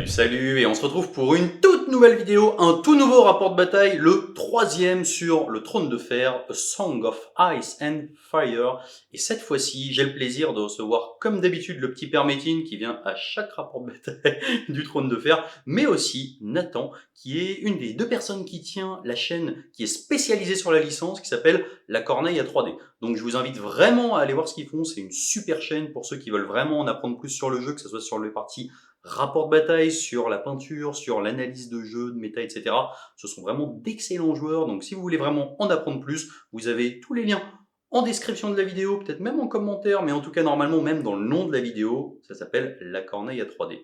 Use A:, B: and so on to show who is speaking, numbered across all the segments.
A: Salut, et on se retrouve pour une toute nouvelle vidéo, un tout nouveau rapport de bataille, le troisième sur le trône de fer, A Song of Ice and Fire. Et cette fois-ci, j'ai le plaisir de recevoir, comme d'habitude, le petit père Métine qui vient à chaque rapport de bataille du trône de fer, mais aussi Nathan, qui est une des deux personnes qui tient la chaîne qui est spécialisée sur la licence, qui s'appelle La Corneille à 3D. Donc je vous invite vraiment à aller voir ce qu'ils font, c'est une super chaîne pour ceux qui veulent vraiment en apprendre plus sur le jeu, que ce soit sur les parties rapport de bataille, sur la peinture, sur l'analyse de jeu, de méta, etc. Ce sont vraiment d'excellents joueurs, donc si vous voulez vraiment en apprendre plus, vous avez tous les liens en description de la vidéo, peut-être même en commentaire, mais en tout cas normalement même dans le nom de la vidéo, ça s'appelle La Corneille à 3D.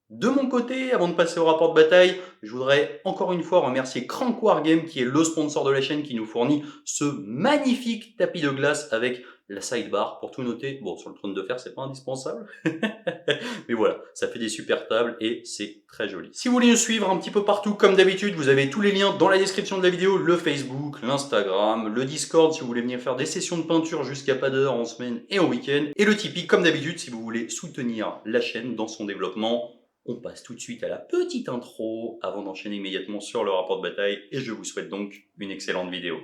A: De mon côté, avant de passer au rapport de bataille, je voudrais encore une fois remercier Crank Wargame qui est le sponsor de la chaîne qui nous fournit ce magnifique tapis de glace avec la sidebar pour tout noter. Bon, sur le trône de fer, c'est pas indispensable. Mais voilà, ça fait des super tables et c'est très joli. Si vous voulez nous suivre un petit peu partout, comme d'habitude, vous avez tous les liens dans la description de la vidéo, le Facebook, l'Instagram, le Discord si vous voulez venir faire des sessions de peinture jusqu'à pas d'heure en semaine et en week-end, et le Tipeee comme d'habitude si vous voulez soutenir la chaîne dans son développement. On passe tout de suite à la petite intro avant d'enchaîner immédiatement sur le rapport de bataille et je vous souhaite donc une excellente vidéo.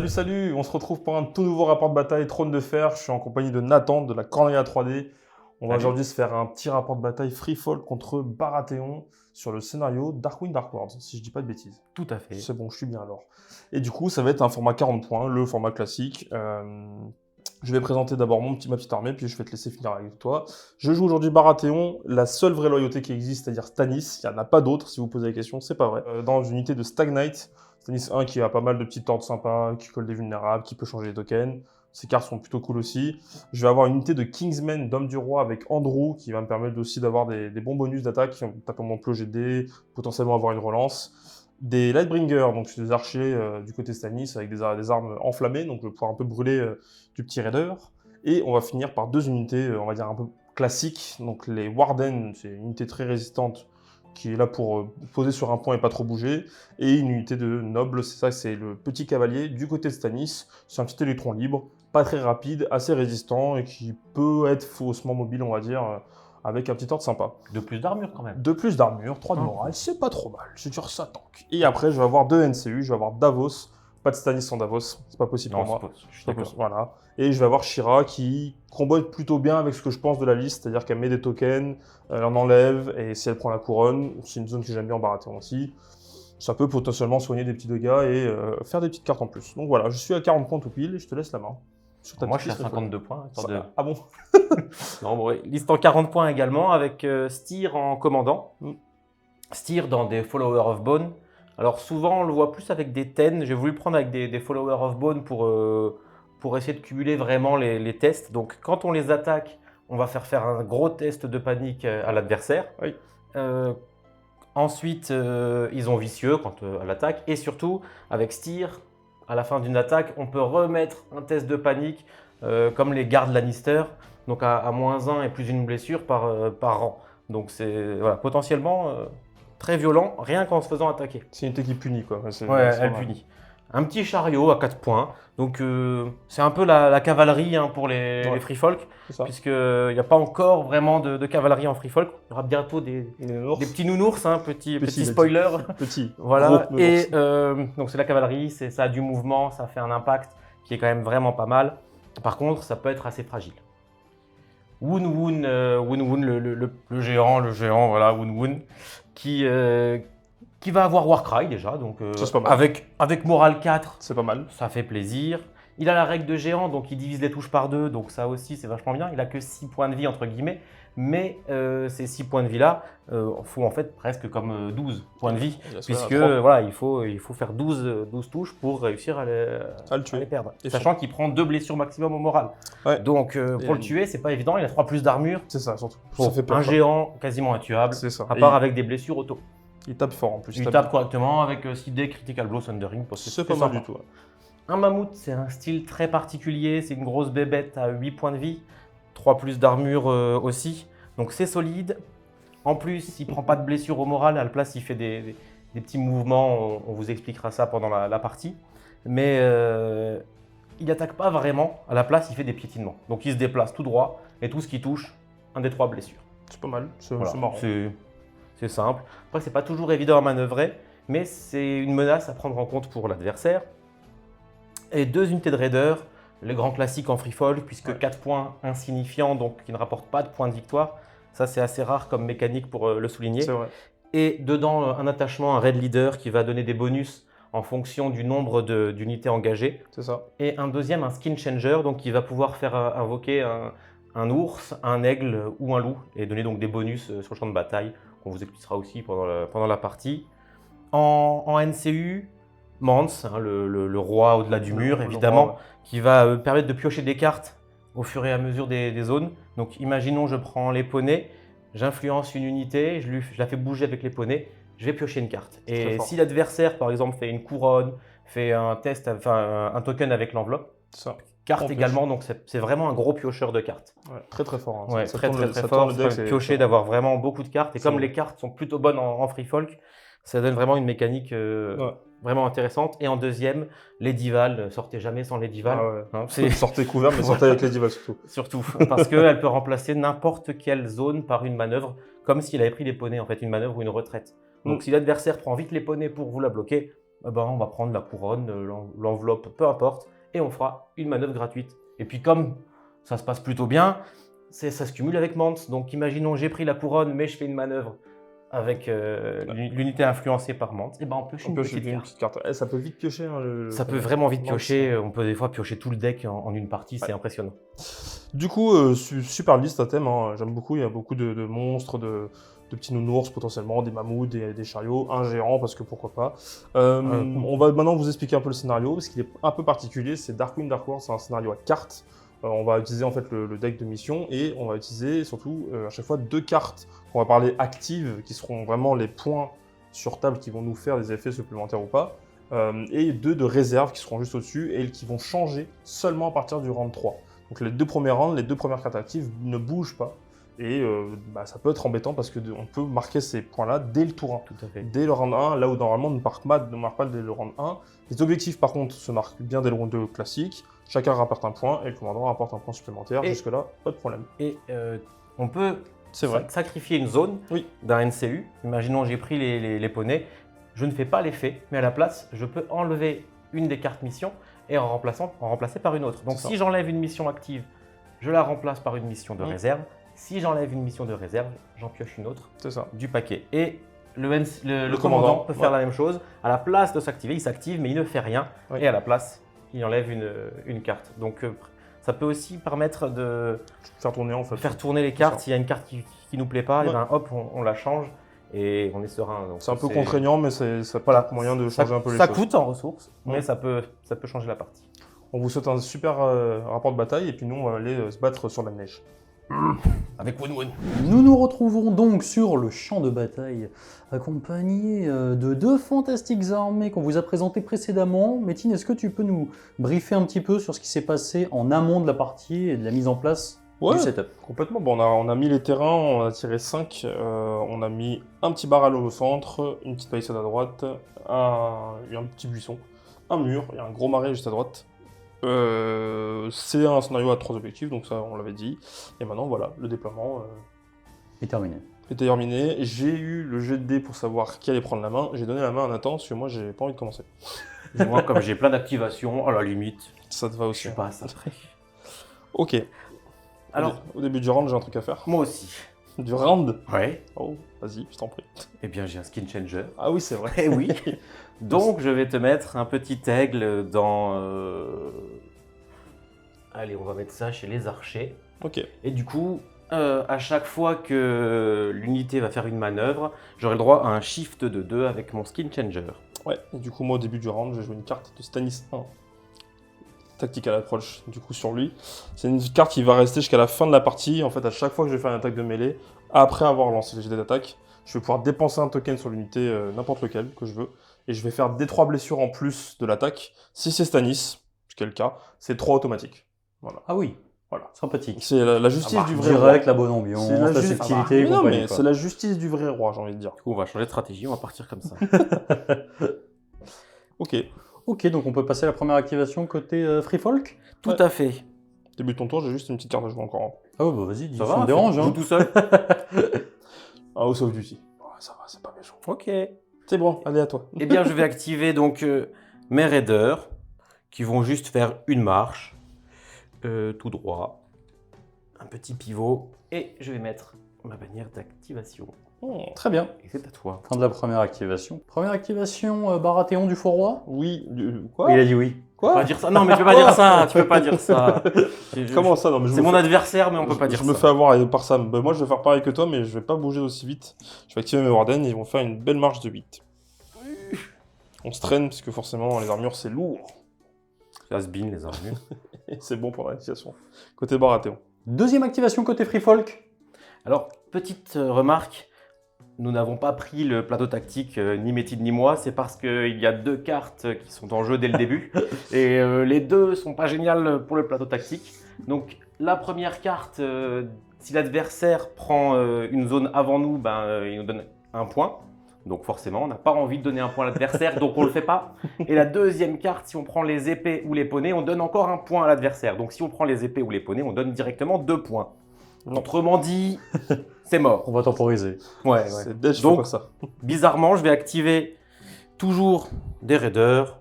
B: Salut, on se retrouve pour un tout nouveau rapport de bataille Trône de Fer. Je suis en compagnie de Nathan de la Corneille à 3D. On va aujourd'hui se faire un petit rapport de bataille Freefall contre Baratheon sur le scénario Darkwing Darkworlds, si je dis pas de bêtises.
C: Tout à fait.
B: C'est bon, je suis bien alors. Et du coup, ça va être un format 40 points, le format classique. Je vais présenter d'abord ma petite armée, puis je vais te laisser finir avec toi. Je joue aujourd'hui Baratheon, la seule vraie loyauté qui existe, c'est-à-dire Stannis. Il n'y en a pas d'autres, si vous posez la question, c'est pas vrai. Dans une unité de Stag Knight, Stannis 1 qui a pas mal de petites ordres sympas, qui colle des vulnérables, qui peut changer les tokens. Ces cartes sont plutôt cool aussi. Je vais avoir une unité de Kingsmen d'Homme du Roi avec Andrew, qui va me permettre aussi d'avoir des bons bonus d'attaque, tapant mon pleu GD, potentiellement avoir une relance. Des Lightbringers, donc c'est des archers du côté Stannis avec des armes enflammées, donc je vais pouvoir un peu brûler du petit raider. Et on va finir par deux unités, on va dire un peu classiques. Donc les Warden, c'est une unité très résistante qui est là pour poser sur un point et pas trop bouger. Et une unité de Noble, c'est ça, c'est le petit cavalier du côté de Stannis. C'est un petit électron libre, pas très rapide, assez résistant et qui peut être faussement mobile, on va dire, avec un petit ordre sympa.
C: De plus d'armure quand même.
B: De plus d'armure, 3 de morale, c'est pas trop mal, c'est dur ça tank. Et après, je vais avoir deux NCU, je vais avoir Davos, pas de Stannis sans Davos, c'est pas possible pour moi.
C: Je suis d'accord.
B: Voilà. Et je vais avoir Shira qui combote plutôt bien avec ce que je pense de la liste, c'est-à-dire qu'elle met des tokens, elle en enlève, et si elle prend la couronne, c'est une zone que j'aime bien en Baratheon aussi, ça peut potentiellement soigner des petits dégâts et faire des petites cartes en plus. Donc voilà, je suis à 40 points tout pile et je te laisse la main.
C: Moi, je suis à 52 points.
B: Ah bon?
C: Non, bon, liste en 40 points également, avec Styr en commandant. Styr dans des Followers of Bone. Alors souvent, on le voit plus avec des Ten. J'ai voulu prendre avec des Followers of Bone pour essayer de cumuler vraiment les tests. Donc quand on les attaque, on va faire un gros test de panique à l'adversaire.
B: Oui.
C: Ensuite, ils ont vicieux à l'attaque. Et surtout, avec Styr, à la fin d'une attaque, on peut remettre un test de panique comme les gardes Lannister, donc à -1 et plus une blessure par rang. Donc c'est voilà, potentiellement très violent, rien qu'en se faisant attaquer.
B: C'est une unité qui punit quoi.
C: Ouais, elle punit. un petit chariot à 4 points. Donc c'est un peu la cavalerie hein, pour les free folk,
B: C'est ça.
C: puisqu'il n'y a pas encore vraiment de cavalerie en free folk. Il y aura bientôt des petits nounours, hein, petit spoiler.
B: Petit.
C: Voilà,
B: Gros
C: et donc c'est la cavalerie, ça a du mouvement, ça fait un impact qui est quand même vraiment pas mal. Par contre, ça peut être assez fragile. Woon Woon, le géant, voilà, Woon Woon, qui va avoir Warcry déjà, donc
B: Ça, c'est pas mal.
C: avec Morale 4,
B: C'est pas mal.
C: ça fait plaisir. Il a la règle de géant, donc il divise les touches par 2, donc ça aussi c'est vachement bien. Il a que 6 points de vie entre guillemets, mais ces 6 points de vie là font en fait presque comme 12 points de vie, puisque voilà, il faut faire 12 touches pour réussir à
B: le tuer.
C: les perdre.
B: Et
C: Sachant qu'il prend 2 blessures maximum au moral.
B: Ouais.
C: Donc pour le tuer, c'est pas évident, il a 3 plus d'armure.
B: C'est ça, surtout.
C: Pour
B: Ça fait peur.
C: un géant quasiment intuable,
B: C'est ça.
C: à
B: Et
C: part avec des blessures auto.
B: il tape fort en plus.
C: Il tape correctement avec 6D Critical Blow Thundering.
B: C'est pas mal du tout. Ouais.
C: Un mammouth, c'est un style très particulier, c'est une grosse bébête à 8 points de vie, 3 plus d'armure aussi, donc c'est solide. En plus, il prend pas de blessure au moral, à la place il fait des petits mouvements, on vous expliquera ça pendant la partie. Mais il attaque pas vraiment, à la place il fait des piétinements. Donc il se déplace tout droit, et tout ce qui touche, un des 3 blessures.
B: C'est pas mal, c'est
C: Voilà,
B: marrant.
C: c'est simple. Après, c'est pas toujours évident à manœuvrer, mais c'est une menace à prendre en compte pour l'adversaire. Et 2 unités de raider, les grands classiques en free fall, puisque 4 points insignifiants, donc qui ne rapportent pas de points de victoire. Ça, c'est assez rare comme mécanique pour le souligner.
B: C'est vrai.
C: Et dedans, un attachement, un raid leader qui va donner des bonus en fonction du nombre d'unités engagées.
B: C'est ça.
C: Et un deuxième, un skin changer, donc qui va pouvoir faire invoquer un ours, un aigle ou un loup, et donner donc des bonus sur le champ de bataille, qu'on vous expliquera aussi pendant la partie. En NCU, Mance, hein, le roi au-delà du mur, évidemment,
B: roi, ouais.
C: qui va permettre de piocher des cartes au fur et à mesure des zones. Donc imaginons, je prends les poneys, j'influence une unité, je la fais bouger avec les poneys, je vais piocher une carte. Et si l'adversaire, par exemple, fait une couronne, fait un test, enfin un token avec l'enveloppe, carte également, donc c'est vraiment un gros piocheur de cartes.
B: Ouais, très très fort. Hein.
C: Ouais,
B: ça
C: très
B: tourne,
C: fort,
B: deck,
C: c'est piocher, d'avoir vraiment beaucoup de cartes. Et comme les cartes sont plutôt bonnes en free folk, ça donne vraiment une mécanique vraiment intéressante. Et en deuxième, les divals, sortez jamais sans les divals.
B: Ah ouais. Hein, sortez couvert, mais sortez avec les divals surtout.
C: Surtout, parce qu'elle peut remplacer n'importe quelle zone par une manœuvre, comme s'il avait pris les poneys, en fait, une manœuvre ou une retraite. Donc si l'adversaire prend vite les poneys pour vous la bloquer, ben, on va prendre la couronne, l'enveloppe, peu importe, et on fera une manœuvre gratuite. Et puis comme ça se passe plutôt bien, ça se cumule avec Mance. Donc imaginons j'ai pris la couronne, mais je fais une manœuvre avec l'unité influencée par Mance, et ben on pioche une petite carte.
B: Ça peut vite piocher. Hein,
C: ça peut vraiment vite piocher. On peut des fois piocher tout le deck en une partie, c'est impressionnant.
B: Du coup, super liste à thème. Hein, j'aime beaucoup. Il y a beaucoup de monstres, de petits nounours potentiellement, des mammouths, des chariots, un géant parce que pourquoi pas. On va maintenant vous expliquer un peu le scénario parce qu'il est un peu particulier. C'est Darkwing Dark World, c'est un scénario à cartes. On va utiliser en fait le deck de mission et on va utiliser surtout à chaque fois 2 cartes qu'on va parler actives qui seront vraiment les points sur table qui vont nous faire des effets supplémentaires ou pas et 2 de réserve qui seront juste au-dessus et qui vont changer seulement à partir du round 3. Donc les 2 premiers rounds, les 2 premières cartes actives ne bougent pas et ça peut être embêtant parce qu'on peut marquer ces points-là dès le tour 1.
C: Tout à fait.
B: Dès le round 1, là où normalement on ne marque pas dès le round 1. Les objectifs par contre se marquent bien dès le round 2 classique. Chacun rapporte un point et le commandant rapporte un point supplémentaire. Jusque-là, pas de problème.
C: Et on peut sacrifier une zone d'un NCU. Imaginons j'ai pris les poneys, je ne fais pas l'effet, mais à la place, je peux enlever une des cartes mission et en remplacer par une autre. Donc si j'enlève une mission active, je la remplace par une mission de réserve. Si j'enlève une mission de réserve, j'en pioche une autre du paquet. Et le commandant peut faire la même chose. À la place de s'activer, il s'active, mais il ne fait rien. Et à la place, il enlève une carte. Donc ça peut aussi permettre de faire tourner les cartes. S'il y a une carte qui nous plaît pas, et ben, hop, on la change et on est serein.
B: C'est un peu contraignant, mais ça peut être moyen de changer un peu les choses.
C: Ça coûte en ressources, mais ça peut changer la partie.
B: On vous souhaite un super rapport de bataille et puis nous, on va aller se battre sur la neige.
C: Avec Woon Woon.
A: Nous nous retrouvons donc sur le champ de bataille, accompagnés de 2 fantastiques armées qu'on vous a présentées précédemment. Métine, est-ce que tu peux nous briefer un petit peu sur ce qui s'est passé en amont de la partie et de la mise en place du setup?
B: Complètement. Bon, on a mis les terrains, on a tiré 5, on a mis un petit barrel au centre, une petite palissade à droite, un petit buisson. un mur, il y a un gros marais juste à droite. C'est un scénario à 3 objectifs, donc ça on l'avait dit. Et maintenant voilà, le déploiement
A: Et terminé.
B: est terminé. J'ai eu le jet de dés pour savoir qui allait prendre la main. J'ai donné la main à Nathan parce que moi j'ai pas envie de commencer.
C: Moi, comme j'ai plein d'activations, à la limite,
B: Ça te va
C: je
B: aussi.
C: suis pas à ça près.
B: Ok.
C: Alors,
B: Au début du round, j'ai un truc à faire.
C: moi aussi.
B: Du round?
C: Ouais.
B: Oh, vas-y, je t'en prie.
C: Eh bien, j'ai un skin changer.
B: Ah oui, c'est vrai.
C: Eh oui. Donc, je vais te mettre un petit aigle dans... Allez, on va mettre ça chez les archers.
B: Ok.
C: Et du coup, à chaque fois que l'unité va faire une manœuvre, j'aurai le droit à un shift de 2 avec mon skin changer.
B: Ouais, et du coup, moi, au début du round, j'ai joué une carte de Stanis 1. Tactical approach, du coup, sur lui. C'est une carte qui va rester jusqu'à la fin de la partie. En fait, à chaque fois que je vais faire une attaque de mêlée, après avoir lancé les jets d'attaque, je vais pouvoir dépenser un token sur l'unité, n'importe lequel que je veux. Et je vais faire des 3 blessures en plus de l'attaque. Si c'est Stanis, ce qui est le cas, c'est 3 automatiques. Voilà.
A: Ah oui,
B: Voilà.
A: sympathique.
B: C'est la justice
C: Ah bah,
B: du vrai
A: Direct,
B: roi.
A: la bonne ambiance,
B: C'est
A: la
B: la
A: subtilité et
B: Mais non,
A: compagnie,
B: mais
A: quoi.
B: c'est la justice du vrai roi, j'ai envie de dire.
C: Du coup, on va changer de stratégie, on va partir comme ça.
B: Ok.
A: Ok, donc on peut passer à la première activation côté Free Folk.
C: Tout
B: Ouais.
C: à fait.
B: Début de ton tour, j'ai juste une petite carte à jouer encore.
A: Ah ouais, bah vas-y, dis,
C: Ça
A: ça
C: va,
A: me dérange.
C: joue
A: Hein.
C: tout seul.
B: Ah, au Sauf Duty. Ouais, ça va, c'est pas méchant.
C: Ok.
B: C'est bon, allez à toi.
C: Eh bien, je vais activer donc mes raiders qui vont juste faire une marche, tout droit, un petit pivot, et je vais mettre ma bannière d'activation.
A: Très bien.
C: Et c'est à toi.
A: Fin de la première activation. Première activation, Baratheon du Faux Roi.
B: Oui, quoi
A: Il a dit oui.
C: Tu peux
B: Quoi
C: pas dire ça. Non, mais tu peux pas dire ça. Tu peux pas dire ça.
B: Comment ça? Non, mais je
C: C'est
B: me
C: mon
B: fais-
C: adversaire, mais on peut pas dire
B: Je
C: ça.
B: me fais avoir par Sam. Bah, moi, je vais faire pareil que toi, mais je vais pas bouger aussi vite. Je vais activer mes Warden et ils vont faire une belle marche de 8. On se traîne, parce que forcément, les armures, c'est lourd.
C: Has-been, les armures.
B: Et c'est bon pour l'initiation. Côté Baratheon.
A: Deuxième activation côté Free Folk.
C: Alors, petite remarque. Nous n'avons pas pris le plateau tactique, ni Métide ni moi, c'est parce qu'il y a 2 cartes qui sont en jeu dès le début. Et les deux sont pas géniales pour le plateau tactique. Donc la première carte, si l'adversaire prend une zone avant nous, il nous donne un point. Donc forcément, on n'a pas envie de donner un point à l'adversaire, donc on le fait pas. Et la deuxième carte, si on prend les épées ou les poneys, on donne encore un point à l'adversaire. Donc si on prend les épées ou les poneys, on donne directement 2 points. Autrement dit, c'est mort.
A: On va temporiser.
C: Ouais, ouais.
B: C'est dèche,
C: Donc-
B: pas ça.
C: Bizarrement, je vais activer toujours des raiders.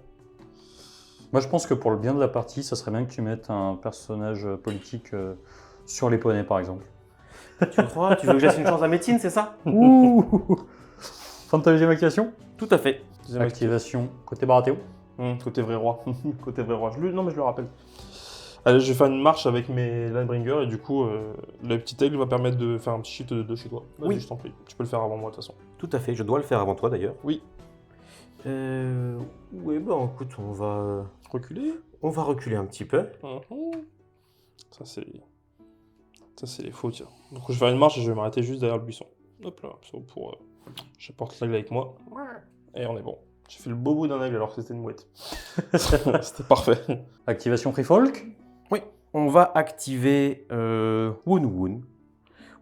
A: Moi, je pense que pour le bien de la partie, ça serait bien que tu mettes un personnage politique sur les poneys, par exemple.
C: Tu crois? Tu veux que je laisse une chance à Métine, c'est ça?
A: Ouh. Fin de ta deuxième activation.
C: Tout à fait.
B: Deuxième
A: Activation côté Baratheon.
B: Côté vrai roi. Côté vrai roi. Non, mais je le rappelle. Allez, je vais faire une marche avec mes Linebringers et du coup, le petit aigle va permettre de faire un petit shift de 2 chez toi. Vas-y,
C: Oui.
B: je t'en prie. Tu peux le faire avant moi de toute façon.
C: Tout à fait. Je dois le faire avant toi d'ailleurs.
B: Oui.
C: Oui, écoute, on va
B: Reculer.
C: reculer un petit peu.
B: Mhm. Ça, c'est les faux, tiens. Donc, je vais faire une marche et je vais m'arrêter juste derrière le buisson. Hop là, pour. J'apporte l'aigle avec moi. Et on est bon. J'ai fait le beau bruit d'un aigle alors que c'était une mouette. C'était parfait.
A: Activation Free Folk.
C: On va activer Woon Woon.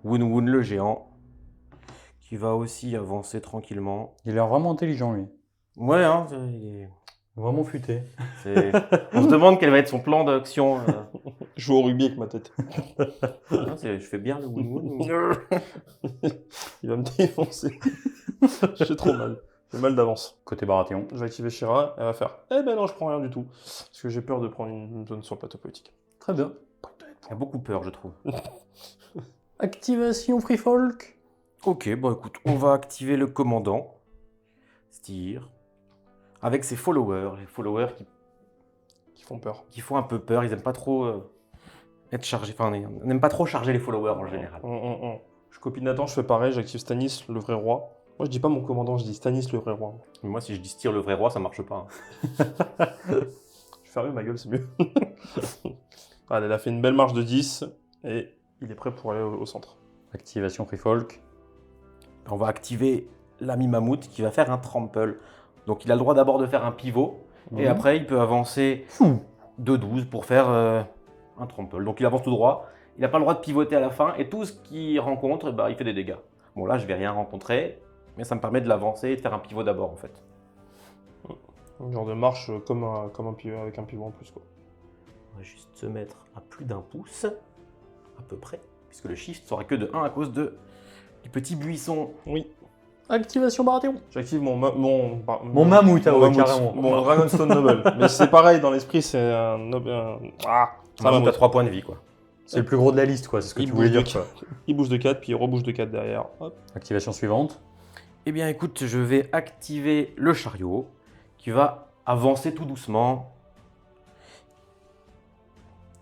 C: Woon Woon le géant. Qui va aussi avancer tranquillement.
A: Il a l'air vraiment intelligent, lui.
C: Ouais, hein.
A: Vraiment futé.
C: On se demande quel va être son plan d'action.
B: Je joue au rugby avec ma tête.
C: Je fais bien le Woon Woon.
B: Il va me défoncer. J'ai trop mal. J'ai mal d'avance.
A: Côté Baratheon.
B: Je vais activer Shira, elle va faire eh ben non, je prends rien du tout. Parce que j'ai peur de prendre une zone sur le plateau politique.
A: Très bien.
C: Il a beaucoup peur, je trouve.
A: Activation Free Folk.
C: Ok, bon écoute, on va activer le commandant, Styr, avec ses followers, les followers
B: Qui font peur.
C: qui font un peu peur, ils aiment pas trop être chargés, enfin on n'aime pas trop charger les followers en général.
B: Je copie Nathan, je fais pareil, j'active Stanis, le vrai roi. Moi je dis pas mon commandant, je dis Stanis, le vrai roi.
C: Mais moi si je dis Styr le vrai roi, ça marche pas.
B: Je vais fermer ma gueule, c'est mieux. Allez, elle a fait une belle marche de 10 et il est prêt pour aller au centre.
A: Activation Free Folk.
C: On va activer l'ami mammouth qui va faire un trample. Donc il a le droit d'abord de faire un pivot, et après il peut avancer de 12 pour faire un trample. Donc il avance tout droit, il n'a pas le droit de pivoter à la fin, et tout ce qu'il rencontre, il fait des dégâts. Bon là je vais rien rencontrer, mais ça me permet de l'avancer et de faire un pivot d'abord en fait.
B: Un genre de marche comme un pivot, avec un pivot en plus, quoi.
C: On va juste se mettre à plus d'1 pouce, à peu près, puisque le shift sera que de 1 à cause du petit buisson.
B: Oui.
A: Activation Baratheon.
B: J'active mon
A: mammouth, ah
B: mon
A: ouais,
B: mammouth,
A: carrément.
B: mon Dragonstone Noble. Mais c'est pareil, dans l'esprit, c'est un noble. C'est un
C: On a
B: mammouth.
C: 3 points de vie, quoi.
A: C'est le plus gros de la liste, quoi. C'est ce que
B: Il
A: tu voulais
B: bouge
A: dire, quoi.
B: Il bouge de 4, puis il rebouge de 4 derrière. Hop.
A: Activation suivante.
C: Eh bien, écoute, je vais activer le chariot, qui va avancer tout doucement.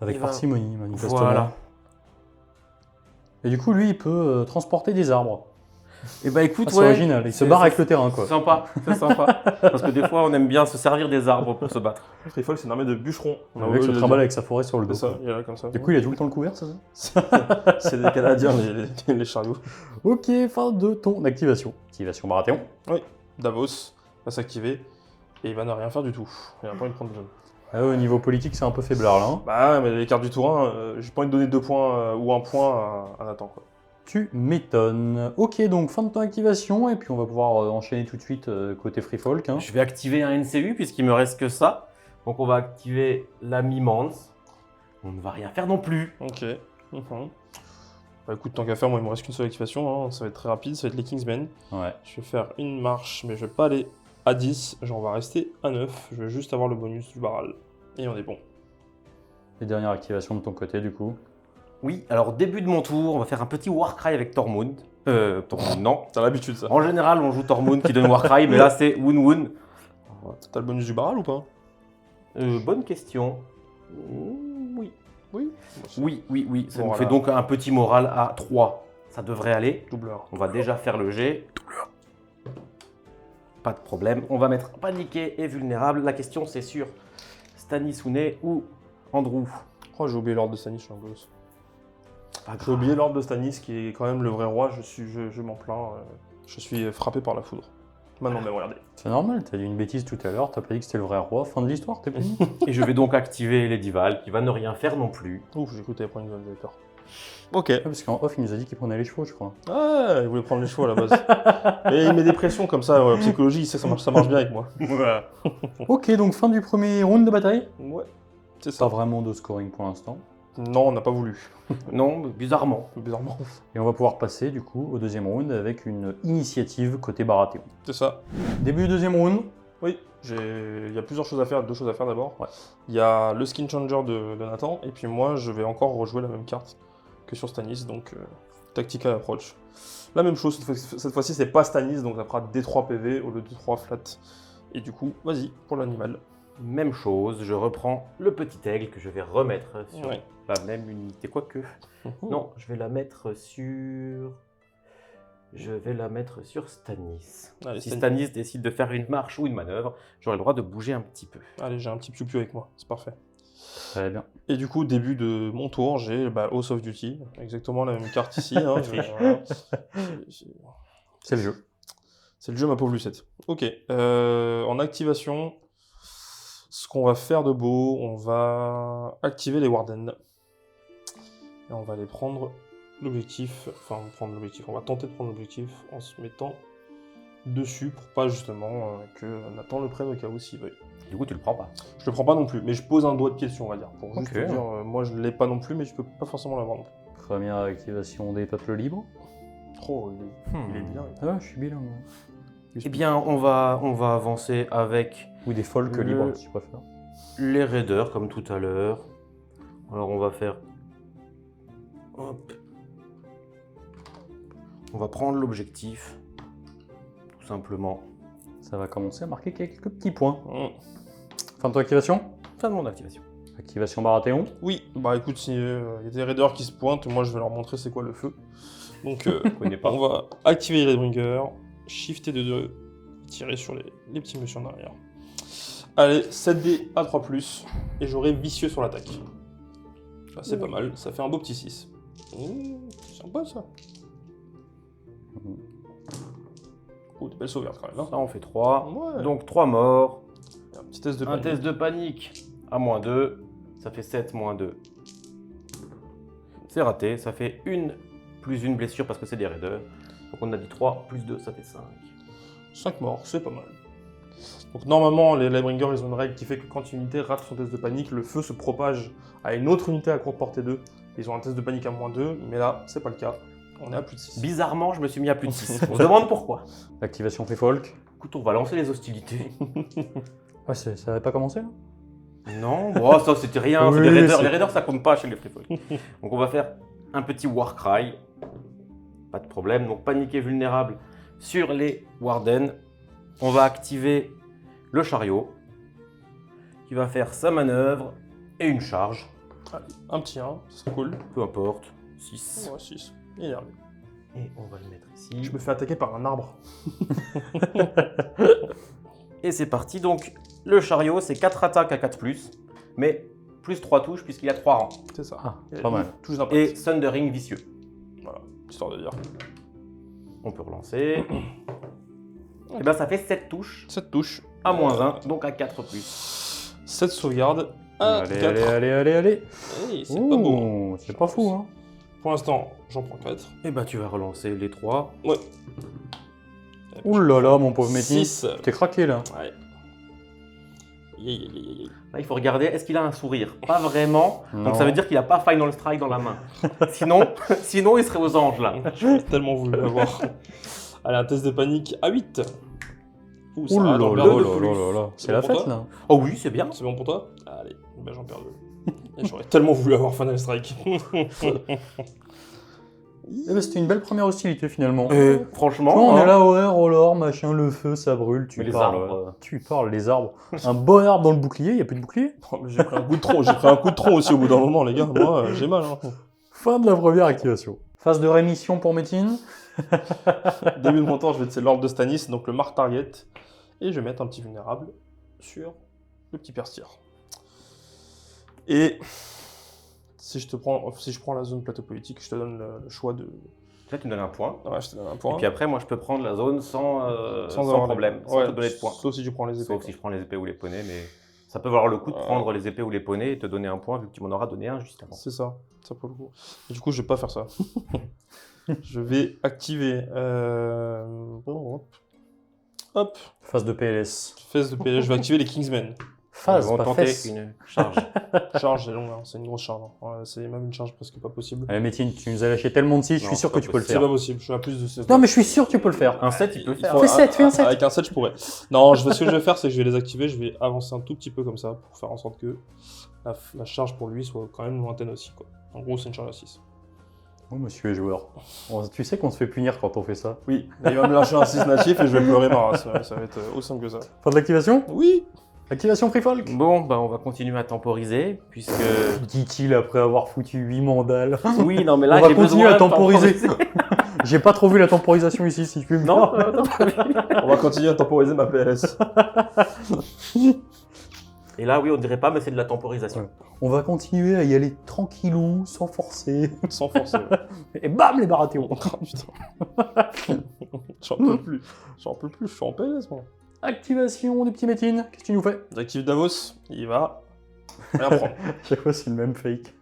A: Avec
C: Il va-
A: parcimonie, manifestement.
C: Voilà.
A: Et du coup, lui, il peut transporter des arbres.
C: Eh ben écoute,
A: C'est original. Il se barre avec le terrain,
C: C'est
A: quoi.
C: sympa, c'est sympa. Parce que des fois, on aime bien se servir des arbres pour se battre.
B: Freefall, c'est une armée de bûcherons.
A: Le mec se trimballe avec sa forêt sur le
B: C'est
A: dos.
B: ça,
A: quoi.
B: il est là comme ça.
A: Du coup, il a tout le temps le couvert, c'est ça?
B: C'est des Canadiens, les chariots.
A: Ok, fin de ton activation. Activation Baratheon.
B: Davos va s'activer et il va ne rien faire du tout. Il a pas envie de prendre de zone.
A: Ah, au niveau politique, c'est un peu faiblard, là. Hein.
B: Bah ouais, mais les cartes du tour 1, j'ai pas envie de donner 2 points ou 1 point à Nathan, quoi.
A: Tu m'étonnes. Ok, donc fin de ton activation, et puis on va pouvoir enchaîner tout de suite côté Free Folk. Hein.
C: Je vais activer un NCU puisqu'il me reste que ça. Donc on va activer la Mimans. On ne va rien faire non plus.
B: Ok. Bah écoute, tant qu'à faire, moi il me reste qu'une seule activation, hein. Ça va être très rapide, ça va être les Kingsmen.
A: Ouais.
B: Je vais faire une marche, mais je vais pas aller à 10, genre on va rester à 9, je vais juste avoir le bonus du barral. Et on est bon.
A: Les dernières activations de ton côté, du coup.
C: Oui, alors début de mon tour, on va faire un petit Warcry avec Tormund. Tormund, non.
B: T'as l'habitude ça.
C: En général, on joue Tormund qui donne Warcry, mais là c'est Woon Woon.
B: T'as le bonus du barral ou pas?
C: Bonne question. Oui.
B: Oui.
C: Oui. Ça
B: Bon,
C: nous
B: voilà.
C: fait donc un petit moral à 3. Ça devrait aller.
B: Doubleur.
C: On va déjà faire le jet. Pas de problème. On va mettre paniqué et vulnérable. La question c'est sur Stannis ou Andrew.
B: Oh, j'ai oublié l'ordre de Stannis, je suis un gosse.
C: Pas
B: J'ai
C: grave.
B: oublié l'ordre de Stannis qui est quand même le vrai roi, je m'en plains. Je suis frappé par la foudre. Maintenant, mais regardez.
A: C'est normal, t'as dit une bêtise tout à l'heure, t'as pas dit que c'était le vrai roi. Fin de l'histoire, t'es puni.
C: Et je vais donc activer Lady Val qui va ne rien faire non plus.
B: Ouf, j'ai cru que t'avais pris une zone, j'avais peur. Ok.
A: Ouais, parce qu'en off, il nous a dit qu'il prenait les chevaux, je crois.
B: Ah, il voulait prendre les chevaux à la base. Et il met des pressions comme ça, en psychologie, ça marche bien avec moi.
C: Voilà.
A: Ok, donc fin du premier round de bataille.
B: Ouais, c'est
A: Pas
B: ça.
A: vraiment de scoring pour l'instant.
B: Non, on n'a pas voulu.
C: Non, bizarrement.
B: Bizarrement.
A: Et on va pouvoir passer du coup au deuxième round avec une initiative côté Baratheon.
B: C'est ça.
A: Début du deuxième round.
B: Oui, il y a plusieurs choses à faire, 2 choses à faire d'abord.
A: Ouais.
B: Il y a le skin changer de Nathan, et puis moi, je vais encore rejouer la même carte que sur Stannis, donc tactical approach. La même chose, cette fois-ci, c'est pas Stannis, donc ça fera D3 PV au lieu de 3 flat. Et du coup, vas-y, pour l'animal.
C: Même chose, je reprends le petit aigle que je vais remettre sur
B: Ouais.
C: la même unité. Quoique, non, je vais la mettre sur... Je vais la mettre sur Stannis.
B: Allez,
C: Si Stannis décide de faire une marche ou une manœuvre, j'aurai le droit de bouger un petit peu.
B: Allez, j'ai un petit piou-piou avec moi, c'est parfait.
A: Très bien.
B: Et du coup, début de mon tour, j'ai House of Duty, exactement la même carte ici. Hein, voilà.
A: C'est le jeu.
B: C'est le jeu, ma pauvre Lucette. Ok, en activation, ce qu'on va faire de beau, on va activer les Warden. Et on va aller prendre l'objectif, on va tenter de prendre l'objectif en se mettant dessus pour pas justement que Nathan le prenne au cas où s'il veuille.
C: Du coup, tu le prends pas.
B: Je le prends pas non plus, mais je pose un doigt de pied dessus, on va dire, pour juste
C: Ok.
B: te dire, moi je l'ai pas non plus, mais je peux pas forcément l'avoir non plus.
A: Première activation des peuples libres.
B: Oh, il est bien.
A: Ah ouais, je suis bilingue.
C: Eh bien, on va avancer avec
A: Ou des folks
C: Le-
A: libres, si tu préfères.
C: les raiders, comme tout à l'heure. Alors, on va faire... Hop. On va prendre l'objectif, tout simplement.
A: Ça va commencer à marquer quelques petits points.
B: Mmh.
A: Fin de ton activation.
C: Fin de mon activation.
A: Activation Baratheon.
B: Oui, bah écoute, s'il y a des raiders qui se pointent, moi je vais leur montrer c'est quoi le feu. Donc
C: Je connais pas.
B: on va activer les Redbringer, shifter de 2, tirer sur les petits messieurs en arrière. Allez, 7D à 3+, et j'aurai vicieux sur l'attaque. Ah, c'est pas mal, ça fait un beau petit 6. C'est sympa ça. Oh, des belles sauvegardes quand même. Hein.
C: Ça, on fait 3.
B: Ouais.
C: Donc, 3 morts.
B: Un petit test de
C: Un
B: panique.
C: test de panique à -2. Ça fait 7 -2. C'est raté. Ça fait 1 plus une blessure parce que c'est des raiders. Donc, on a dit 3 plus 2, ça fait 5.
B: 5 morts, c'est pas mal. Donc normalement, les Lightbringer, ils ont une règle qui fait que quand une unité rate son test de panique, le feu se propage à une autre unité à courte portée 2. Ils ont un test de panique à -2, mais là, c'est pas le cas. On est à plus de 6.
C: Bizarrement, je me suis mis à plus de 6. On se demande pourquoi.
D: L'activation Free Folk.
C: Écoute, on va lancer les hostilités.
D: Ouais, ça n'avait pas commencé là?
C: Non, bon, ça c'était rien, c'est
D: Oui,
C: des raiders.
D: c'est-
C: Les raiders ça compte pas chez les free folk. Donc on va faire un petit Warcry. Pas de problème, donc paniqué vulnérable sur les Warden. On va activer le chariot qui va faire sa manœuvre et une charge.
B: Un petit 1, ce serait cool.
C: Peu importe, 6.
B: Ouais, 6. Énervé.
C: Et on va le mettre ici.
B: Je me fais attaquer par un arbre.
C: Et c'est parti, donc le chariot c'est 4 attaques à 4+, mais plus 3 touches puisqu'il a 3 rangs.
B: C'est ça.
D: Ah,
B: Et
D: pas mal.
B: Touche d'impact.
C: Et Thundering vicieux.
B: Voilà, histoire de dire.
C: On peut relancer. Et ben ça fait 7 touches
B: 7 touches.
C: à -1, donc à 4+.
B: 7 sauvegardes. À
D: Allez,
B: 4.
D: allez.
B: Hey, c'est pas beau.
D: Ouh, c'est pas fou, hein.
B: Pour l'instant, j'en prends 4.
C: Et ben tu vas relancer les 3.
B: Ouais.
D: Ouh là là, mon pauvre Métis.
B: 6.
D: T'es craqué là.
B: Ouais.
C: Là, il faut regarder, est-ce qu'il a un sourire? Pas vraiment.
D: Non.
C: Donc ça veut dire qu'il n'a pas Final Strike dans la main. sinon il serait aux anges là.
B: J'aurais tellement voulu l'avoir. Allez, un test de panique à 8. Ouh, ça
D: Ouh
B: va,
D: là
B: j'en
D: là
B: perds deux
D: là
B: plus.
D: là là.
B: C'est
D: C'est la
B: bon pour
D: fête
B: toi
D: là.
C: Oh oui, c'est bien.
B: C'est bon pour toi? Allez, ben j'en perds 2. Et j'aurais tellement voulu avoir Final Strike.
D: Eh ben, c'était une belle première hostilité finalement.
C: Franchement,
D: Tu vois, on
C: hein.
D: est là, ouais, roller, machin, le feu, ça brûle, tu
C: Mais les
D: parles.
C: arbres,
D: Tu parles, les arbres. Un bon arbre dans le bouclier, il n'y a plus de bouclier.
B: Oh, mais j'ai pris un coup de tronc, j'ai pris un coup de tronc aussi au bout d'un moment, les gars. Moi, j'ai mal. Hein.
D: Fin de la première activation. Phase de rémission pour Métine.
B: Début de mon tour, je vais de l'ordre de Stanis, donc le mark target. Et je vais mettre un petit vulnérable sur le petit persir. Et si je prends la zone plateau politique, je te donne le choix de.
C: Là, tu me donnes un point.
B: Ouais, je te donne un
C: Et
B: point.
C: puis après, moi, je peux prendre la zone sans
B: avoir
C: problème,
B: des-
C: sans
B: ouais,
C: te donner de points.
B: Sauf si tu prends les épées.
C: Sauf si je prends les épées ou les poneys, mais ça peut valoir le coup de
B: Ouais.
C: prendre les épées ou les poneys et te donner un point vu que tu m'en auras donné un juste avant.
B: C'est ça pour le coup. Et du coup, je vais pas faire ça. Je vais activer. Hop,
D: Phase de PLS.
B: phase de PLS, je vais activer les Kingsmen.
D: Phase,
C: Ils vont
D: pas
C: tenter
D: fesse.
C: une charge.
B: Charge, c'est long, hein, c'est une grosse charge. Hein. Ouais, c'est même une charge presque pas possible.
D: Allez, Métine, tu nous as lâché tellement de 6, je
C: Non,
D: suis sûr
C: c'est
D: que
C: pas
D: tu peux le
B: C'est
D: faire.
B: pas possible, je suis à plus de 7.
D: Non, mais je suis sûr que tu peux le faire.
C: Un 7, il peut le faire.
D: Fais 7, fais un 7.
B: Avec un 7, je pourrais. Non, ce que je vais faire, c'est que je vais les activer, je vais avancer un tout petit peu comme ça pour faire en sorte que la charge pour lui soit quand même lointaine aussi. Quoi. En gros, c'est une charge à 6.
D: Oh, monsieur est joueur. Tu sais qu'on se fait punir quand on fait ça.
B: Oui, là, il va me lâcher un 6 natif et je vais pleurer ma race. Ça va être aussi simple que ça.
D: Fin de l'activation.
B: Oui.
D: Activation Free Folk.
C: Bon, bah on va continuer à temporiser puisque.
D: Dit-il après avoir foutu 8 mandales.
C: Oui, non, mais
D: On
C: là,
D: va
C: j'ai
D: continuer
C: besoin
D: à
C: de
D: temporiser. J'ai pas trop vu la temporisation ici, si je puis me
C: Non,
D: permettre.
B: On va continuer à temporiser ma PLS.
C: Et là, oui, on dirait pas, mais c'est de la temporisation.
D: Ouais. On va continuer à y aller tranquillou, sans forcer.
B: Sans forcer. Ouais.
D: Et bam, les baratéons.
B: Oh, putain. J'en peux plus. J'en peux plus, je suis en PLS, moi.
D: Activation des petits métines. Qu'est-ce que tu nous fais?
B: J'active Davos, il va rien prendre.
D: Chaque fois, c'est le même fake.